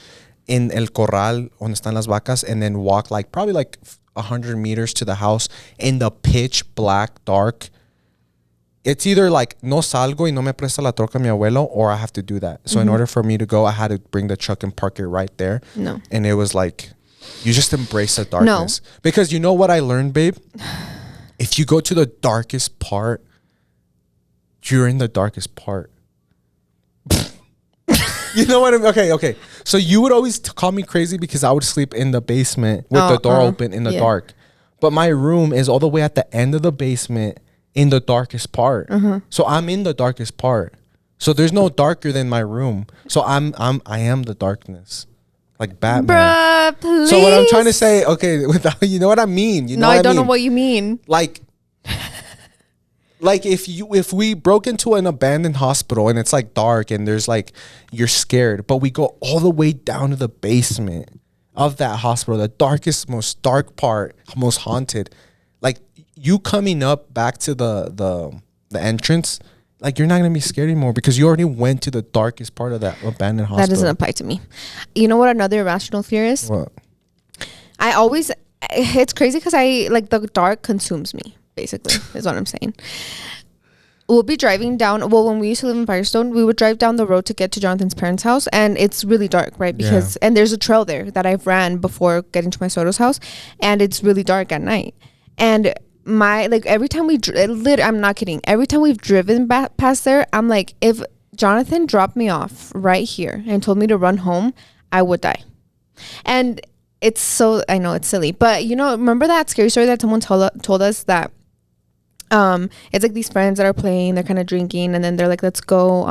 in El Corral, donde están las vacas, and then walk like probably like 100 meters to the house in the pitch black dark. It's either like, no salgo y no me presta la troca mi abuelo, or I have to do that. So in order for me to go, I had to bring the truck and park it right there. No. And it was like, you just embrace the darkness. No. Because you know what I learned, babe? If you go to the darkest part, you're in the darkest part. You know what I mean? Okay. So you would always call me crazy because I would sleep in the basement with the door open in the dark. But my room is all the way at the end of the basement in the darkest part. So I'm in the darkest part. So there's no darker than my room. So I am the darkness. Like Batman. Bruh, please. So what I'm trying to say, okay, without, you know what I mean? You know I don't know what you mean. Like if we broke into an abandoned hospital and it's like dark and there's like, you're scared, but we go all the way down to the basement of that hospital, the darkest, most dark part, most haunted. Like, you coming up back to the entrance, like, you're not going to be scared anymore because you already went to the darkest part of that abandoned hospital. That doesn't apply to me. You know what another irrational fear is? What? It's crazy because the dark consumes me, basically, is what I'm saying. We'll be driving down, when we used to live in Firestone, we would drive down the road to get to Jonathan's parents' house, and it's really dark, right? Because and there's a trail there that I've ran before getting to my Soto's house, and it's really dark at night. And every time I'm not kidding, every time we've driven past there, I'm like, if Jonathan dropped me off right here and told me to run home, I would die. And I know it's silly, but remember that scary story that someone told us that it's like these friends that are playing, they're kind of drinking, and then they're like, let's go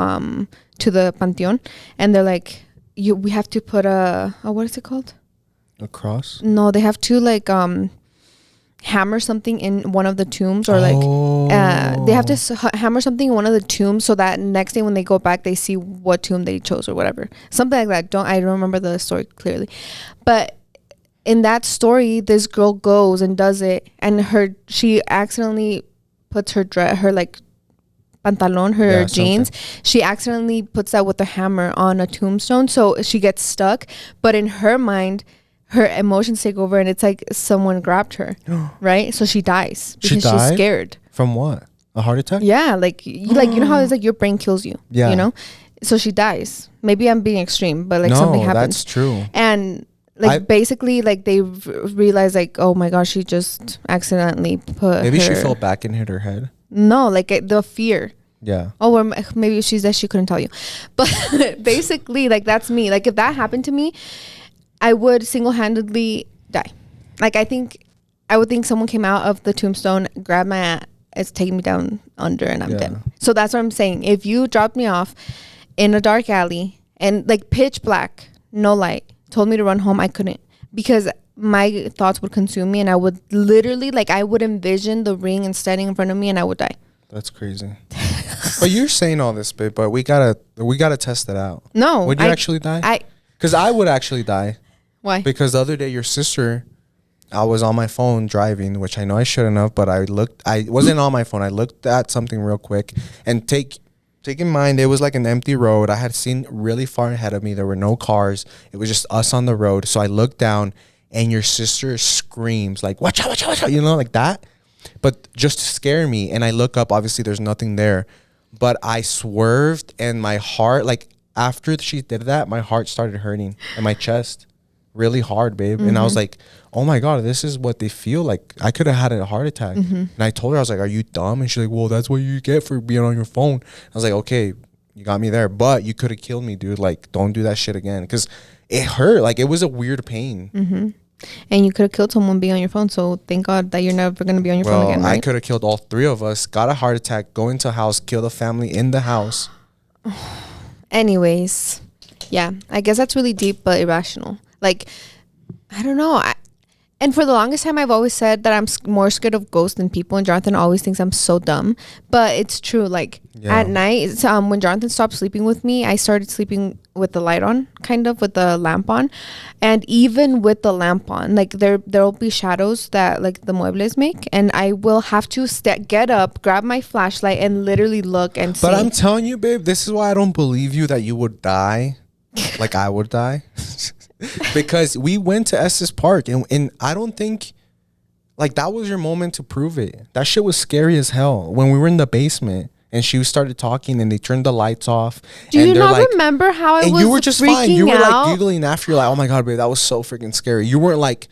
to the Panteon, and they're like, we have to put what is it called? A cross? No, they have to like hammer something in one of the tombs, or they have to hammer something in one of the tombs so that next day when they go back they see what tomb they chose or whatever, something like that. I don't remember the story clearly, but in that story this girl goes and does it, and she accidentally puts her like pantalon, her jeans, she accidentally puts that with a hammer on a tombstone, so she gets stuck, but in her mind her emotions take over and it's like someone grabbed her. Right? So she dies because she's scared. From what? A heart attack? Yeah, you know how it's like your brain kills you. Yeah. You know? So she dies. Maybe I'm being extreme, but something happens. That's true. And basically they realize like, oh my gosh, she just accidentally put maybe she fell back and hit her head. No, the fear. Yeah. Oh, or maybe she's that she couldn't tell you. But basically, that's me. Like, if that happened to me, I would single-handedly die. Like, I think I would think someone came out of the tombstone, grabbed my ass, it's taking me down under, and I'm dead. So that's what I'm saying. If you dropped me off in a dark alley and like pitch black, no light, told me to run home, I couldn't, because my thoughts would consume me, and I would literally, like, I would envision the ring and standing in front of me, and I would die. That's crazy. But you're saying all this, babe, but we gotta test it out. No. Would you actually die? Because I would actually die. Why? Because the other day, your sister, I was on my phone driving, which I know I shouldn't have, but I wasn't on my phone. I looked at something real quick, and take in mind, it was like an empty road. I had seen really far ahead of me. There were no cars. It was just us on the road. So I looked down, and your sister screams like, watch out, watch out, watch out, like that. But just to scare me. And I look up, obviously there's nothing there, but I swerved, and my heart, like after she did that, my heart started hurting in my chest really hard, babe. And I was like, oh my God, this is what they feel like. I could have had a heart attack. And I told her, I was like, are you dumb? And she's like, well, that's what you get for being on your phone. I was like, okay, you got me there, but you could have killed me, dude. Like, don't do that shit again. Because it hurt. Like, it was a weird pain. And you could have killed someone being on your phone. So thank God that you're never going to be on your phone again, right? I could have killed all three of us, got a heart attack, go into a house, kill the family in the house. Anyways, yeah, I guess that's really deep but irrational. Like, I don't know. And for the longest time, I've always said that I'm more scared of ghosts than people. And Jonathan always thinks I'm so dumb. But it's true. Like, at night, when Jonathan stopped sleeping with me, I started sleeping with the light on, kind of, with the lamp on. And even with the lamp on, like, there'll be shadows that, like, the muebles make. And I will have to get up, grab my flashlight, and literally look and see. But I'm telling you, babe, this is why I don't believe you that you would die. Like, I would die. Because we went to Estes Park, and I don't think, like, that was your moment to prove it. That shit was scary as hell. When we were in the basement and she started talking and they turned the lights off. Do you not remember how I was freaking out? And you were just fine. You were like giggling after. You're like, oh my God, babe, that was so freaking scary. You weren't like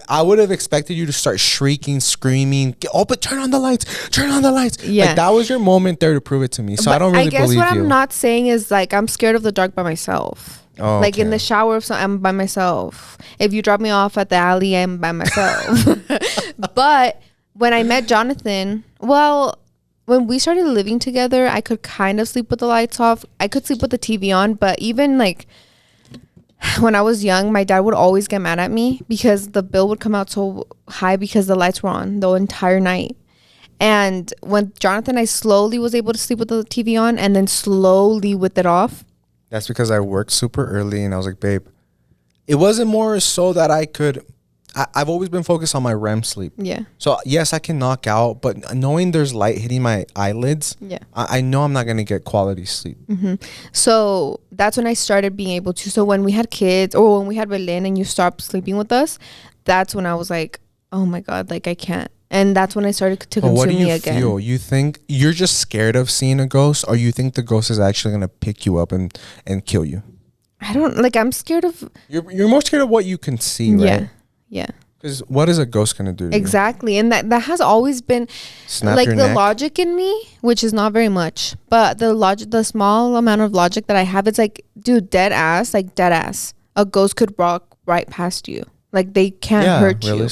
I would have expected you to start shrieking, screaming, oh, but turn on the lights, turn on the lights. Yeah. Like, that was your moment there to prove it to me. So I don't really believe you. I guess what I'm not saying is, like, I'm scared of the dark by myself. Oh, like, in the shower, I'm by myself. If you drop me off at the alley, I'm by myself. But when I met Jonathan, well, when we started living together, I could kind of sleep with the lights off. I could sleep with the TV on. But even, like, when I was young, my dad would always get mad at me because the bill would come out so high because the lights were on the entire night. And when Jonathan, I slowly was able to sleep with the TV on and then slowly with it off. That's because I worked super early, and I was like, babe, it wasn't more so that I've always been focused on my REM sleep. Yeah. So yes, I can knock out, but knowing there's light hitting my eyelids, I know I'm not going to get quality sleep. So that's when I started being able to. So when we had kids, or when we had Belen and you stopped sleeping with us, that's when I was like, oh my God, like, I can't. And that's when I started to consume me again. What do you feel? You think you're just scared of seeing a ghost, or you think the ghost is actually going to pick you up and kill you? I don't, like, I'm scared of... You're more scared of what you can see, right? Yeah. Because what is a ghost going to do to exactly. You? And that has always been... Snap like, your the neck? logic in me, which is not very much, but the small amount of logic that I have, it's like, dude, dead ass. A ghost could walk right past you. Like, they can't hurt you.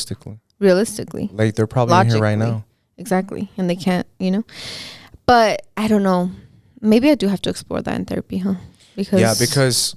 Realistically. Like, they're probably in here right now. Exactly. And they can't, But I don't know. Maybe I do have to explore that in therapy, huh? Because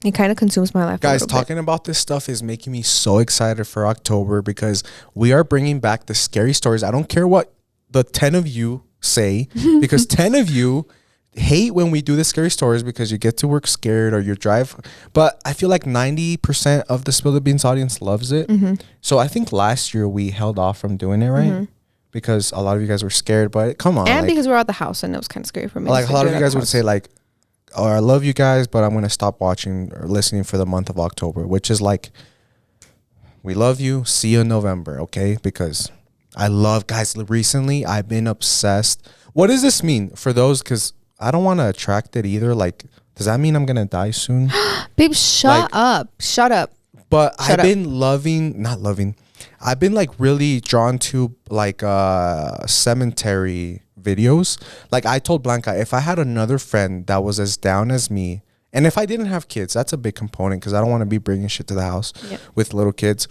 it kind of consumes my life. Guys, talking about this stuff is making me so excited for October, because we are bringing back the scary stories. I don't care what the 10 of you say, because 10 of you hate when we do the scary stories because you get to work scared or you drive. But I feel like 90% of the Spill the Beans audience loves it. So I think last year we held off from doing it, right? Because a lot of you guys were scared, but come on. And because we're at the house and it was kind of scary for me. Like, a lot of you guys would say, like, oh, I love you guys, but I'm going to stop watching or listening for the month of October, which is like, we love you. See you in November, okay? Because I love, guys, recently I've been obsessed. What does this mean for those? Because I don't want to attract it either. Like, does that mean I'm going to die soon? Babe, shut up. But I've been I've been like really drawn to like cemetery videos. Like, I told Blanca, if I had another friend that was as down as me, and if I didn't have kids, that's a big component because I don't want to be bringing shit to the house with little kids.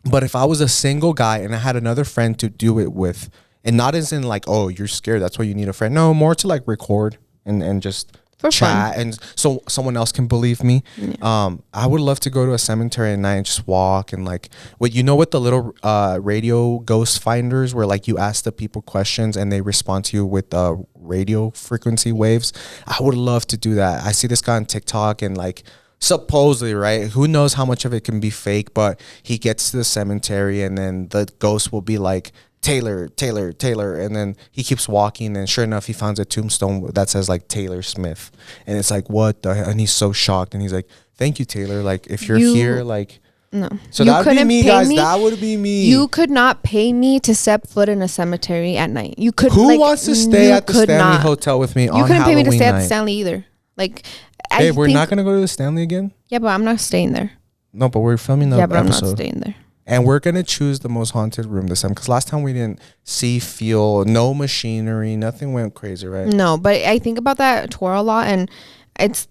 But if I was a single guy and I had another friend to do it with, and not as in like, oh, you're scared, that's why you need a friend. No, more to like record and just for chat, fun. and so someone else can believe me. I would love to go to a cemetery at night and just walk and like, what you know, with the little radio ghost finders where like you ask the people questions and they respond to you with radio frequency waves. I would love to do that. I see this guy on TikTok and like, supposedly, right, who knows how much of it can be fake, but he gets to the cemetery and then the ghost will be like, Taylor, Taylor, Taylor, and then he keeps walking, and sure enough, he finds a tombstone that says like Taylor Smith, and it's like, what the hell? And he's so shocked, and he's like, thank you, Taylor, like if you're here, like, no, so that would be me, guys. That would be me. You could not pay me to step foot in a cemetery at night. You could. Who wants to stay at the Stanley Hotel with me on Halloween night? You couldn't pay me to stay at the Stanley either. Like, hey, we're not gonna go to the Stanley again. Yeah, but I'm not staying there. No, but we're filming the episode. I'm not staying there. And we're going to choose the most haunted room this time. Because last time we didn't see, feel, no machinery. Nothing went crazy, right? No, but I think about that tour a lot. And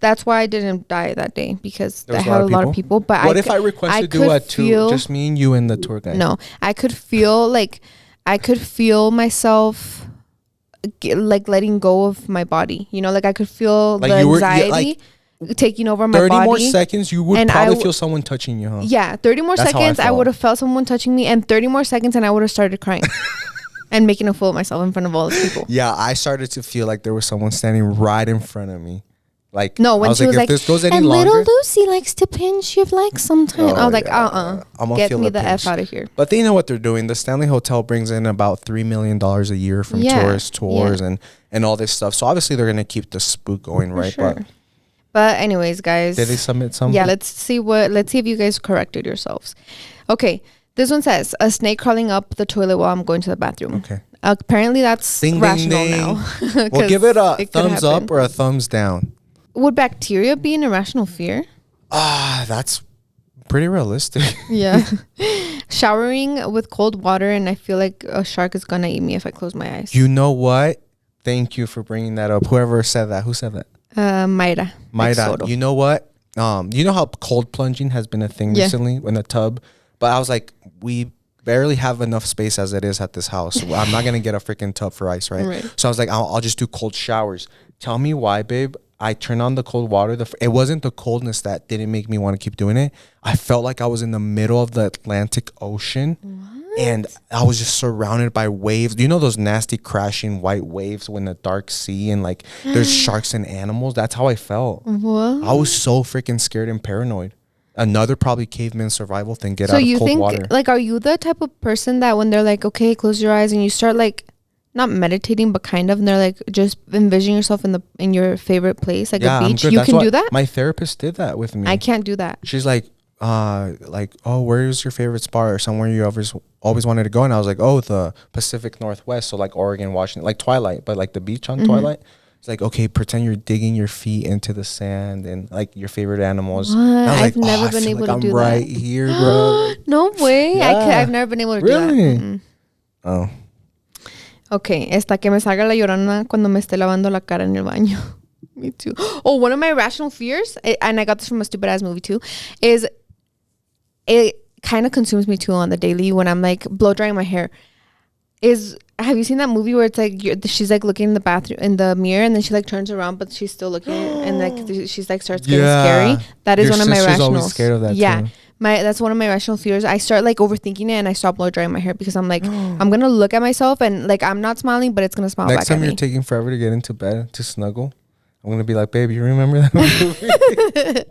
that's why I didn't die that day. Because I had a lot of people. But what if I request to do a tour? Just me and you and the tour guide. No, I could feel myself like letting go of my body. You know, like I could feel like the anxiety. Taking over my 30 body. 30 more seconds, you would probably feel someone touching you, huh? Yeah, 30 more seconds, I would have felt someone touching me, and 30 more seconds, and I would have started crying and making a fool of myself in front of all the people. Yeah, I started to feel like there was someone standing right in front of me. Like, no, when she was like, this goes any and longer, little Lucy likes to pinch your legs sometimes. I was like, get me the F out of here. But they know what they're doing. The Stanley Hotel brings in about $3 million a year from tourist tours and all this stuff. So obviously they're going to keep the spook going, right? Sure. But anyways, guys. Did they submit something? Yeah, let's see if you guys corrected yourselves. Okay, this one says, a snake crawling up the toilet while I'm going to the bathroom. Okay. Apparently that's rational now. We'll give it a thumbs up or a thumbs down. Would bacteria be an irrational fear? That's pretty realistic. Yeah. Showering with cold water and I feel like a shark is going to eat me if I close my eyes. You know what? Thank you for bringing that up. Whoever said that. Who said that? Mayra. You know what? You know how cold plunging has been a thing recently in a tub? But I was like, we barely have enough space as it is at this house. I'm not going to get a freaking tub for ice, right? So I was like, I'll just do cold showers. Tell me why, babe. I turned on the cold water. It wasn't the coldness that didn't make me want to keep doing it. I felt like I was in the middle of the Atlantic Ocean. What? And I was just surrounded by waves. Do you know those nasty crashing white waves when the dark sea and like there's sharks and animals? That's how I felt. What? I was so freaking scared and paranoid. Another probably caveman survival thing. Get out of cold water. Like, are you the type of person that when they're like, okay, close your eyes, and you start like not meditating, but kind of, and they're like, just envision yourself in your favorite place, like a beach. You can do that? My therapist did that with me. I can't do that. She's like, oh, where's your favorite spot or somewhere you always wanted to go? And I was like, oh, the Pacific Northwest, so like Oregon, Washington, like Twilight, but like the beach on Twilight. It's like, okay, pretend you're digging your feet into the sand and like your favorite animals. I've never been able to do that. I'm right here, bro. No way. Yeah. I've never been able to do that. Really? Oh. Okay, esta que me salga la llorona cuando me esté lavando la cara en el baño. Me too. Oh, one of my irrational fears, and I got this from a stupid ass movie too, is it kind of consumes me too on the daily when I'm like blow drying my hair. Have you seen that movie where it's like she's like looking in the bathroom in the mirror and then she like turns around but she's still looking and like she's like starts getting scary? That is one of my irrationals. Always scared of that too. That's one of my irrational fears. I start like overthinking it and I stop blow drying my hair because I'm like I'm gonna look at myself and like I'm not smiling but it's gonna smile Next back at me. Next time you're taking forever to get into bed to snuggle, I'm going to be like, babe, you remember that movie?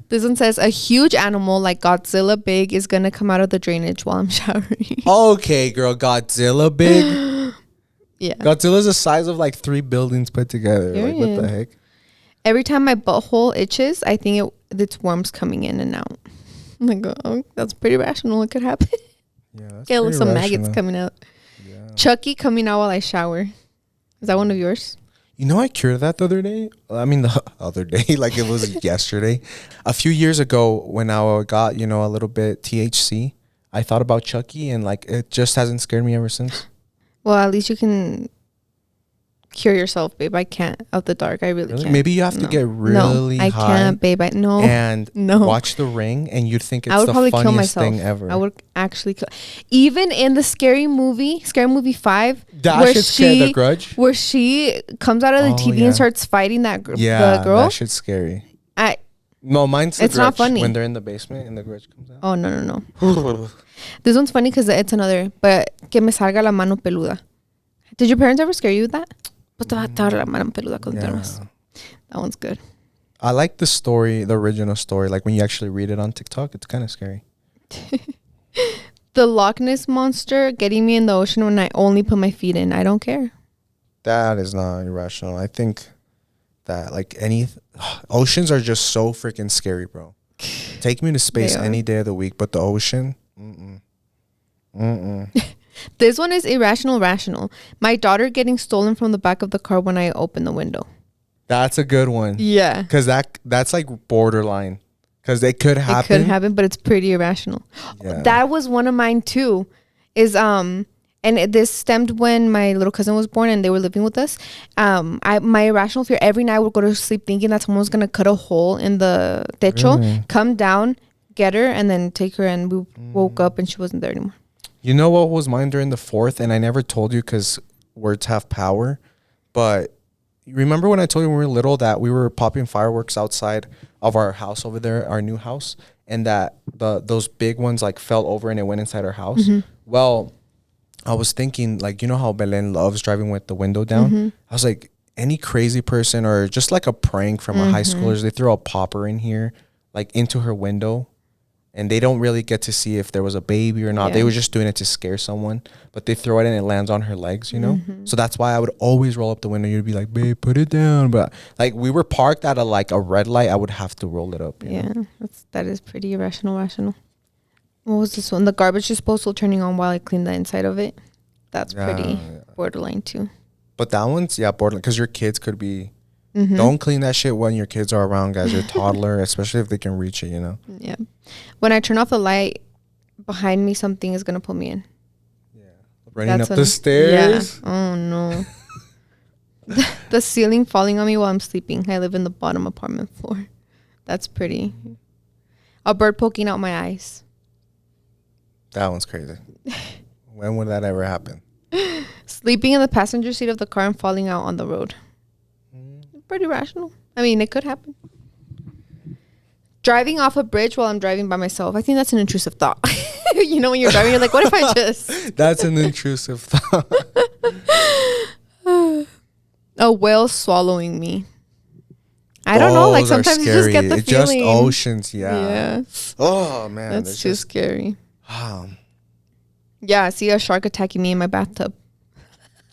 This one says, a huge animal like Godzilla big is going to come out of the drainage while I'm showering. Okay, girl. Godzilla big? Yeah. Godzilla's the size of like 3 buildings put together. Like, what the heck? Every time my butthole itches, I think it's worms coming in and out. I'm like, oh, that's pretty rational. It could happen. Yeah, that's Get some maggots coming out. Yeah. Chucky coming out while I shower. Is that one of yours? You know, I cured that the other day. I mean, the other day, like it was yesterday. A few years ago when I got, a little bit THC, I thought about Chucky and like it just hasn't scared me ever since. Well, at least you can cure yourself, babe. I can't out the dark. I really can't. Maybe you have to get really high. I can't, babe. And watch The Ring, and you'd think it's the funniest thing ever. I would actually kill. Even in the Scary Movie 5, that shit's scary. The Grudge, where she comes out of the TV and starts fighting the girl. That shit's scary. No, mine's The Grudge. It's not funny when they're in the basement and the Grudge comes out. Oh no. This one's funny because it's another. But que me salga la mano peluda. Did your parents ever scare you with that? That one's good. I like the story, the original story. Like when you actually read it on TikTok, it's kind of scary. The Loch Ness Monster getting me in the ocean when I only put my feet in. I don't care. That is not irrational. I think that oceans are just so freaking scary, bro. Take me to space any day of the week, but the ocean, This one is irrational, rational. My daughter getting stolen from the back of the car when I open the window. That's a good one. Yeah. Because that's like borderline. Because it could happen. It could happen, but it's pretty irrational. Yeah. That was one of mine too. And this stemmed when my little cousin was born and they were living with us. My irrational fear, every night I would go to sleep thinking that someone was going to cut a hole in the techo, come down, get her, and then take her, and we woke up and she wasn't there anymore. You know what was mine during the 4th? And I never told you because words have power. But you remember when I told you when we were little that we were popping fireworks outside of our house over there, our new house, and that those big ones like fell over and it went inside our house? Mm-hmm. Well, I was thinking, like, you know how Belen loves driving with the window down? Mm-hmm. I was like, any crazy person or just like a prank from our high schoolers, they throw a popper in here, like into her window. And they don't really get to see if there was a baby or not. Yeah. They were just doing it to scare someone. But they throw it and it lands on her legs, you know? Mm-hmm. So that's why I would always roll up the window. You'd be like, babe, put it down. But like we were parked at a red light. I would have to roll it up. You know? That is pretty irrational, rational. What was this one? The garbage disposal turning on while I clean the inside of it. That's pretty borderline too. But that one's, borderline. Because your kids could be... Mm-hmm. Don't clean that shit when your kids are around, guys. You're a toddler, especially if they can reach it, you know? Yeah. When I turn off the light behind me, something is going to pull me in. Yeah. Running up the stairs? Yeah. Oh, no. The ceiling falling on me while I'm sleeping. I live in the bottom apartment floor. That's pretty. A bird poking out my eyes. That one's crazy. When would that ever happen? Sleeping in the passenger seat of the car and falling out on the road. Pretty rational. I mean, it could happen. Driving off a bridge while I'm driving by myself. I think that's an intrusive thought. You know, when you're driving, you're like, what if I just... That's an intrusive thought. A whale swallowing me. I don't know. Like, sometimes you just get the feeling. Just oceans, yeah. Oh, man. That's too scary. Yeah, I see a shark attacking me in my bathtub.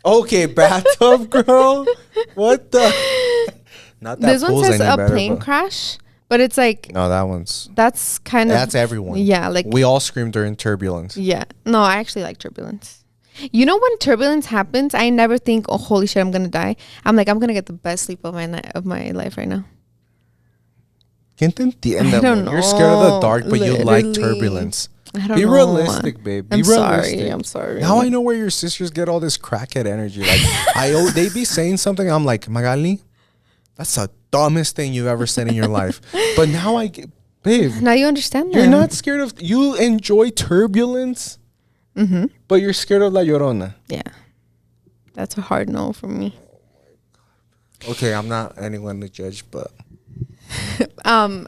Okay, bathtub, girl. What the? Not that. This one says a plane crash, but it's like no, that's kind of that's everyone. Yeah, like we all scream during turbulence. Yeah, no, I actually like turbulence. You know, when turbulence happens, I never think, oh, holy shit, I'm gonna die. I'm like, I'm gonna get the best sleep of my life right now. ¿Quién te entiende? I don't know. You're scared of the dark, but you like turbulence. I don't know. Be realistic, babe. Be realistic. I'm sorry. Now I know where your sisters get all this crackhead energy. Like they be saying something. I'm like, Magali, that's the dumbest thing you've ever said in your life. But now I get, babe. Now you understand. You're not scared of. You enjoy turbulence, but you're scared of La Llorona. Yeah, that's a hard no for me. Okay, I'm not anyone to judge, but. One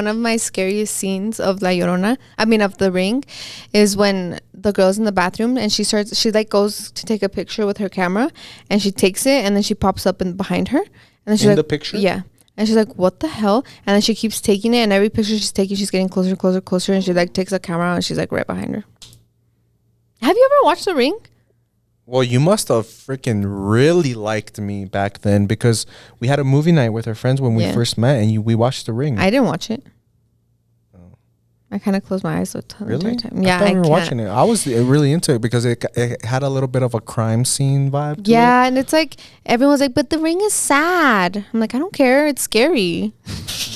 of my scariest scenes of La Llorona, of The Ring, is when the girl's in the bathroom and she goes to take a picture with her camera and she takes it and then she pops up behind her and then she's in the picture? Yeah. And she's like, what the hell? And then she keeps taking it and every picture she's taking, she's getting closer, closer, closer, and she like takes a camera and she's like right behind her. Have you ever watched The Ring? Well, you must have freaking really liked me back then because we had a movie night with our friends when we first met and we watched The Ring. I didn't watch it. Oh. I kind of closed my eyes the entire time. Yeah, I thought watching it. I was really into it because it had a little bit of a crime scene vibe to it. And it's like, everyone's like, but The Ring is sad. I'm like, I don't care. It's scary.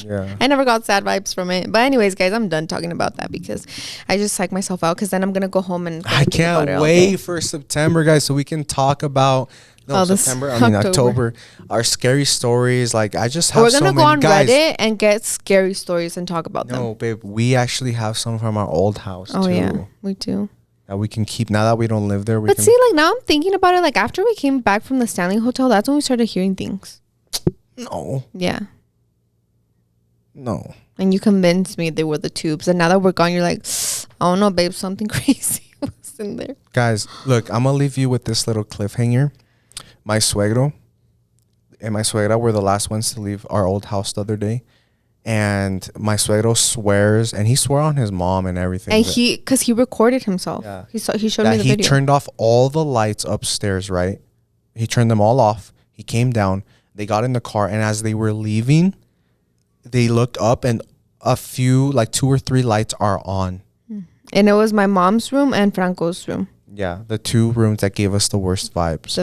Yeah. I never got sad vibes from it. But anyways, guys, I'm done talking about that because I just psych myself out because then I'm going to go home and... I can't wait for September, guys, so we can talk about No, September. I mean October. Our scary stories. Like I just have. We're gonna go on guys, Reddit and get scary stories and talk about them. No, babe. We actually have some from our old house. Oh too, yeah, we do. That we can keep now that we don't live there. See, like now I'm thinking about it. Like after we came back from the Stanley Hotel, that's when we started hearing things. No. Yeah. No. And you convinced me they were the tubes, and now that we're gone, you're like, oh no, babe, something crazy was in there. Guys, look, I'm gonna leave you with this little cliffhanger. My suegro and my suegra were the last ones to leave our old house the other day. And my suegro swears, and he swore on his mom and everything. And because he recorded himself. Yeah. He showed me the video. He turned off all the lights upstairs, right? He turned them all off. He came down. They got in the car, and as they were leaving, they looked up, and a few, like 2 or 3 lights are on. And it was my mom's room and Franco's room. Yeah, the 2 rooms that gave us the worst vibes.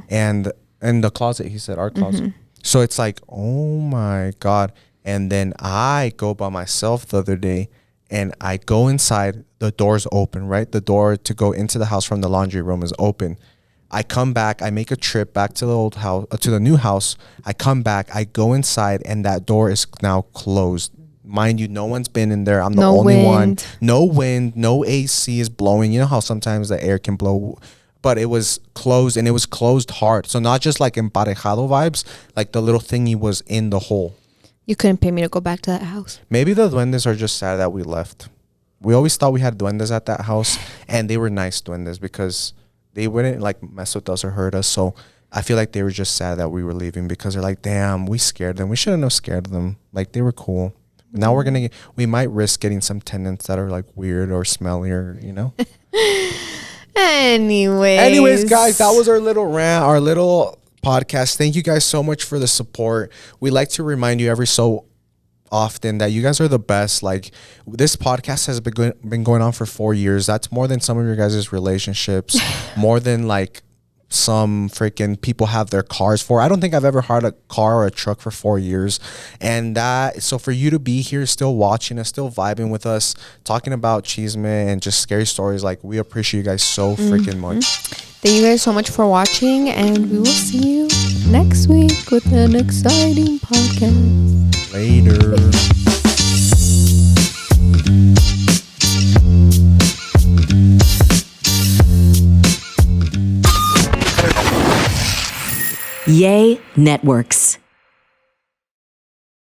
And the closet, he said, our closet. Mm-hmm. So it's like, oh my God. And then I go by myself the other day, and I go inside. The door's open, right? The door to go into the house from the laundry room is open. I come back. I make a trip back to the old house, to the new house. I come back. I go inside, and that door is now closed. Mind you, no one's been in there. I'm the only one. No wind. No AC is blowing. You know how sometimes the air can blow, but it was closed, and it was closed hard. So not just like emparejado vibes, like the little thingy was in the hole. You couldn't pay me to go back to that house. Maybe the duendes are just sad that we left. We always thought we had duendes at that house, and they were nice duendes because they wouldn't like mess with us or hurt us. So I feel like they were just sad that we were leaving because they're like, damn, we scared them. We shouldn't have scared them. Like they were cool. Now we might risk getting some tenants that are like weird or smellier, you know? Anyways, guys, that was our little rant, our little podcast. Thank you guys so much for the support. We like to remind you every so often that you guys are the best. Like this podcast has been going on for 4 years. That's more than some of your guys' relationships, more than like some freaking people have their cars for. I don't think I've ever had a car or a truck for 4 years. And so for you to be here still watching us, still vibing with us, talking about chisme and just scary stories, like we appreciate you guys so freaking much. Thank you guys so much for watching, and we will see you next week with an exciting podcast. Later. Yay Networks.